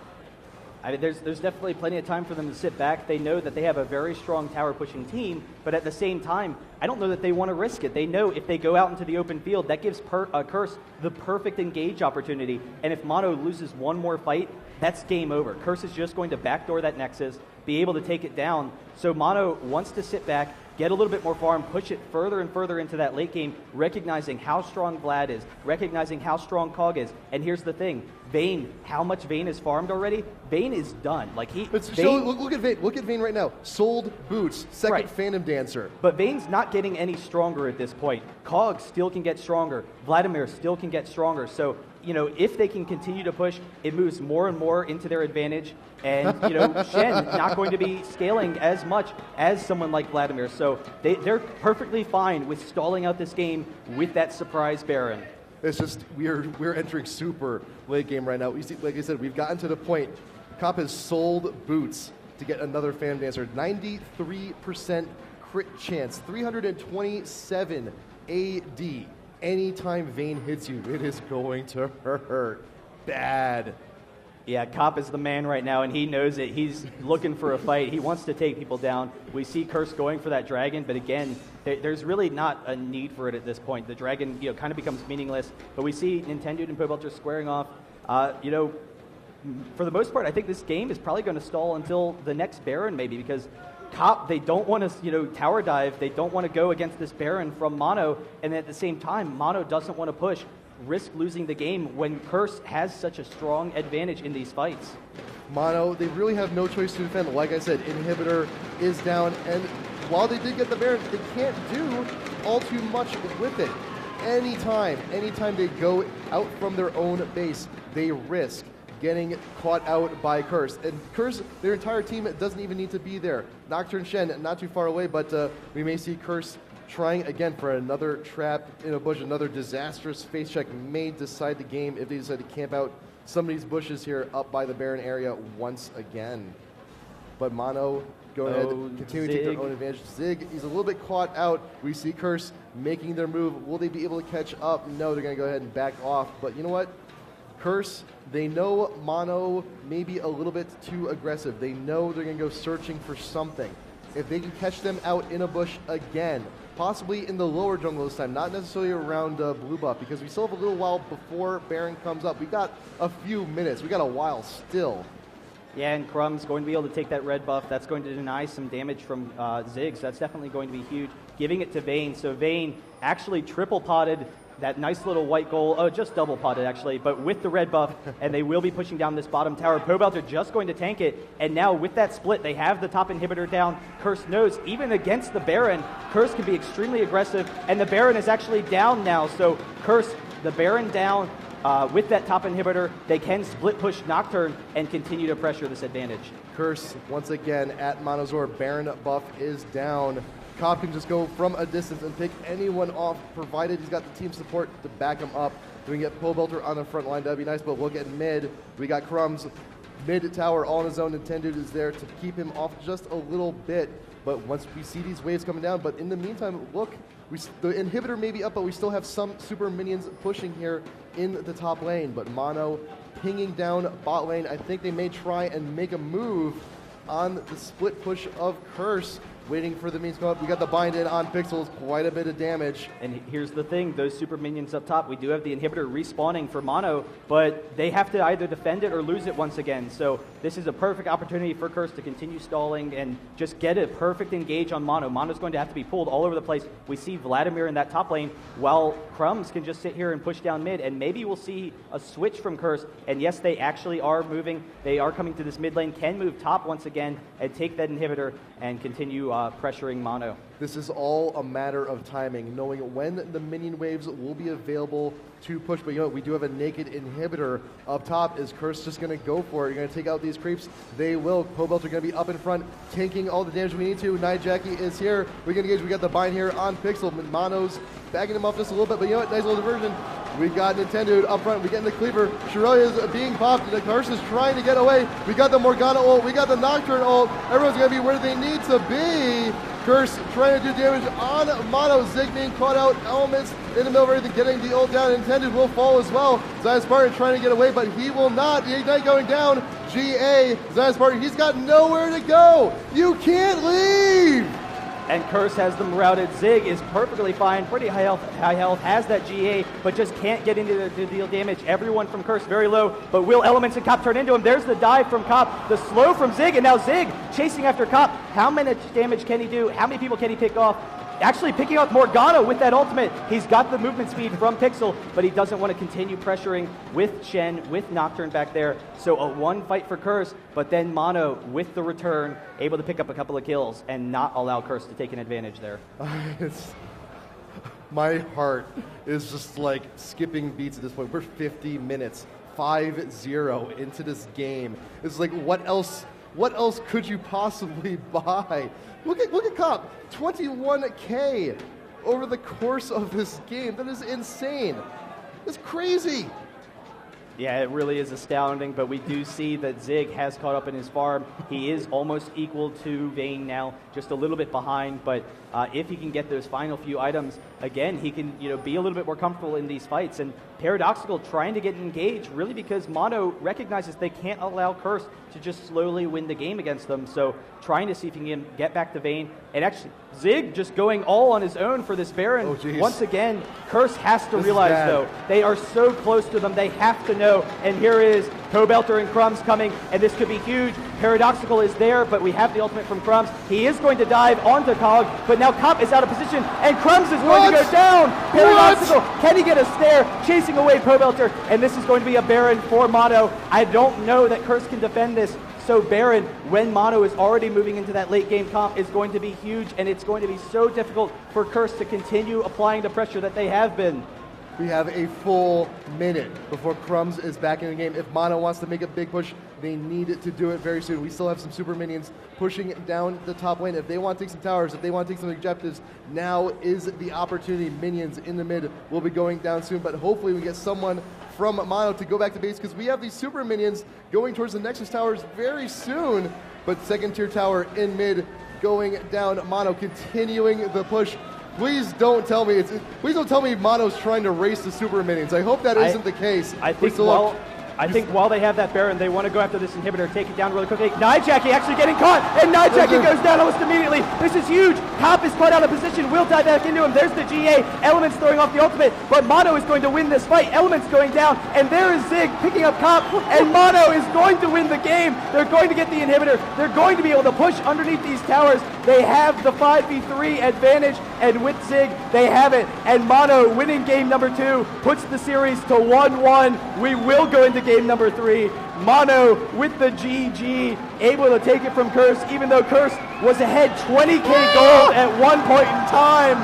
I mean, there's definitely plenty of time for them to sit back. They know that they have a very strong tower pushing team, but at the same time, I don't know that they want to risk it. They know if they go out into the open field, that gives Curse the perfect engage opportunity. And if Mono loses one more fight, that's game over. Curse is just going to backdoor that Nexus, be able to take it down. So Mono wants to sit back, get a little bit more farm, push it further and further into that late game, recognizing how strong Vlad is, recognizing how strong Cog is. And here's the thing, Vayne, how much Vayne is farmed already? Vayne is done. Like look at Vayne. Look at Vayne right now. Sold boots, second right. Phantom Dancer. But Vayne's not getting any stronger at this point. Cog still can get stronger. Vladimir still can get stronger. So, if they can continue to push, it moves more and more into their advantage. And, Shen not going to be scaling as much as someone like Vladimir. So they're perfectly fine with stalling out this game with that surprise Baron. It's just we're entering super late game right now. We see, like I said, we've gotten to the point. Cop has sold boots to get another Phantom Dancer. 93% crit chance, 327 AD. Anytime Vayne hits you, it is going to hurt bad. Yeah, Cop is the man right now, and he knows it. He's looking for a fight. He wants to take people down. We see Curse going for that dragon, but again, there's really not a need for it at this point. The dragon, kind of becomes meaningless. But we see Nintendo and Pobelter squaring off. For the most part, I think this game is probably going to stall until the next Baron, maybe, because Cop, they don't want to, tower dive. They don't want to go against this Baron from Mono, and at the same time, Mono doesn't want to push, risk losing the game when Curse has such a strong advantage in these fights. Mono, they really have no choice to defend. Like I said, Inhibitor is down, and while they did get the Baron, they can't do all too much with it. Anytime they go out from their own base, they risk getting caught out by Curse. And Curse, their entire team doesn't even need to be there. Nocturne Shen, not too far away, but we may see Curse trying again for another trap in a bush, another disastrous face check. May decide the game if they decide to camp out some of these bushes here up by the Baron area once again. But Mono, go ahead, continue to take their own advantage. Zig, he's a little bit caught out. We see Curse making their move. Will they be able to catch up? No, they're going to go ahead and back off. But you know what? Curse, they know Mono may be a little bit too aggressive. They know they're going to go searching for something. If they can catch them out in a bush again, possibly in the lower jungle this time, not necessarily around blue buff, because we still have a little while before Baron comes up. We got a few minutes. We got a while still. Yeah, and Crumb's going to be able to take that red buff. That's going to deny some damage from Zig, so that's definitely going to be huge. Giving it to Vayne, so Vayne actually triple potted that nice little white goal, just double potted actually, but with the red buff, and they will be pushing down this bottom tower. Pobelter just going to tank it, and now with that split, they have the top inhibitor down. Curse knows, even against the Baron, Curse can be extremely aggressive, and the Baron is actually down now, so Curse, the Baron down, with that top inhibitor, they can split push Nocturne and continue to pressure this advantage. Curse, once again, at Monozor, Baron buff is down. Cobb can just go from a distance and pick anyone off, provided he's got the team support to back him up. So we can get Pobelter on the front line, that'd be nice, but look at mid. We got Crumbs, mid tower all on his own. Nintendo is there to keep him off just a little bit. But once we see these waves coming down, but in the meantime, look, the inhibitor may be up, but we still have some super minions pushing here in the top lane. But Mono pinging down bot lane. I think they may try and make a move on the split push of Curse. Waiting for the minions to come up. We got the bind in on Pixels, quite a bit of damage. And here's the thing, those super minions up top, we do have the inhibitor respawning for Mono, but they have to either defend it or lose it once again. So this is a perfect opportunity for Curse to continue stalling and just get a perfect engage on Mono. Mono's going to have to be pulled all over the place. We see Vladimir in that top lane, while Crumbs can just sit here and push down mid, and maybe we'll see a switch from Curse. And yes, they actually are moving. They are coming to this mid lane, can move top once again and take that inhibitor and continue pressuring Mono. This is all a matter of timing, knowing when the minion waves will be available to push. But you know what? We do have a naked inhibitor up top. Is Curse just going to go for it? You're going to take out these creeps? They will. Pobelter are going to be up in front, tanking all the damage we need to. Night Jackie is here. We can engage. We got the bind here on Pixel. Mono's backing him off just a little bit. But you know what? Nice little diversion. We got Nintendo up front. We get in the cleaver. Shirelli is being popped. The Curse is trying to get away. We got the Morgana ult. We got the Nocturne ult. Everyone's going to be where they need to be. Curse trying to do damage on Mono. Zig being caught out. Elements in the middle of everything, getting the ult down. Intended will fall as well. Zion Spartan trying to get away, but he will not. The Ignite going down. GA, Zion Spartan, he's got nowhere to go. You can't leave. And Curse has them routed. Zig is perfectly fine, pretty high health, has that GA, but just can't get into to deal damage. Everyone from Curse very low, but will Elements and Cop turn into him? There's the dive from Cop, the slow from Zig, and now Zig chasing after Cop. How much damage can he do? How many people can he pick off? Actually picking up Morgana with that ultimate. He's got the movement speed from Pixel, but he doesn't want to continue pressuring with Shen, with Nocturne back there. So a one fight for Curse, but then Mono with the return, able to pick up a couple of kills and not allow Curse to take an advantage there. My heart is just like skipping beats at this point. We're 50 minutes, 5-0 into this game. It's like, what else could you possibly buy? Look at Cop, 21K over the course of this game. That is insane. It's crazy. Yeah, it really is astounding, but we do see that Zig has caught up in his farm. He is almost equal to Vayne now, just a little bit behind, but if he can get those final few items, again, he can be a little bit more comfortable in these fights. And Paradoxical trying to get engaged, really because Mono recognizes they can't allow Curse to just slowly win the game against them, so trying to see if he can get back to Vayne. And actually, Zig just going all on his own for this Baron. Oh, once again, Curse has to realize, though, they are so close to them, they have to know. And here is Pobelter and Crumbs coming, and this could be huge. Paradoxical is there, but we have the ultimate from Crumbs. He is going to dive onto Cog, but now Cop is out of position, and Crumbs is going to go down. Paradoxical, can he get a snare? Chasing away Pobelter, and this is going to be a Baron for Mono. I don't know that Curse can defend this. So Baron, when Mono is already moving into that late game comp, is going to be huge, and it's going to be so difficult for Curse to continue applying the pressure that they have been. We have a full minute before Crumbs is back in the game. If Mono wants to make a big push, they need to do it very soon. We still have some super minions pushing down the top lane. If they want to take some towers, if they want to take some objectives, now is the opportunity. Minions in the mid will be going down soon, but hopefully we get someone from Mono to go back to base, because we have these super minions going towards the Nexus towers very soon. But second tier tower in mid going down. Mono continuing the push. Please don't tell me Mono's trying to race the super minions. I hope that isn't the case. I think while they have that Baron, they want to go after this inhibitor, take it down really quickly. Night Jackie actually getting caught, and Night Jackie goes down almost immediately. This is huge. Cop is caught out of position, will dive back into him. There's the GA. Elements throwing off the ultimate, but Mono is going to win this fight. Elements going down, and there is Zig picking up Cop, and Mono is going to win the game. They're going to get the inhibitor. They're going to be able to push underneath these towers. They have the 5v3 advantage, and with Zig, they have it. And Mono winning game number 2 puts the series to 1-1. We will go into game number 3. Mono with the GG, able to take it from Curse, even though Curse was ahead 20k gold at one point in time.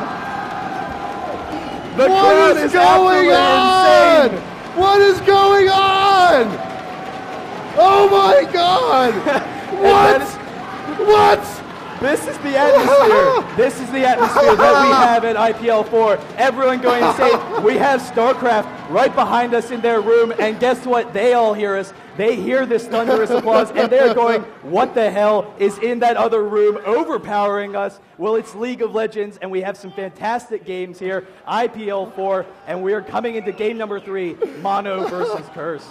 The crowd is going on? Insane. What is going on? Oh my God! What? What? This is the atmosphere. This is the atmosphere that we have at IPL 4. Everyone going insane. We have StarCraft right behind us in their room, and guess what? They all hear us. They hear this thunderous applause, and they're going, what the hell is in that other room overpowering us? Well, it's League of Legends, and we have some fantastic games here. IPL 4, and we're coming into game number 3, Mono versus Curse.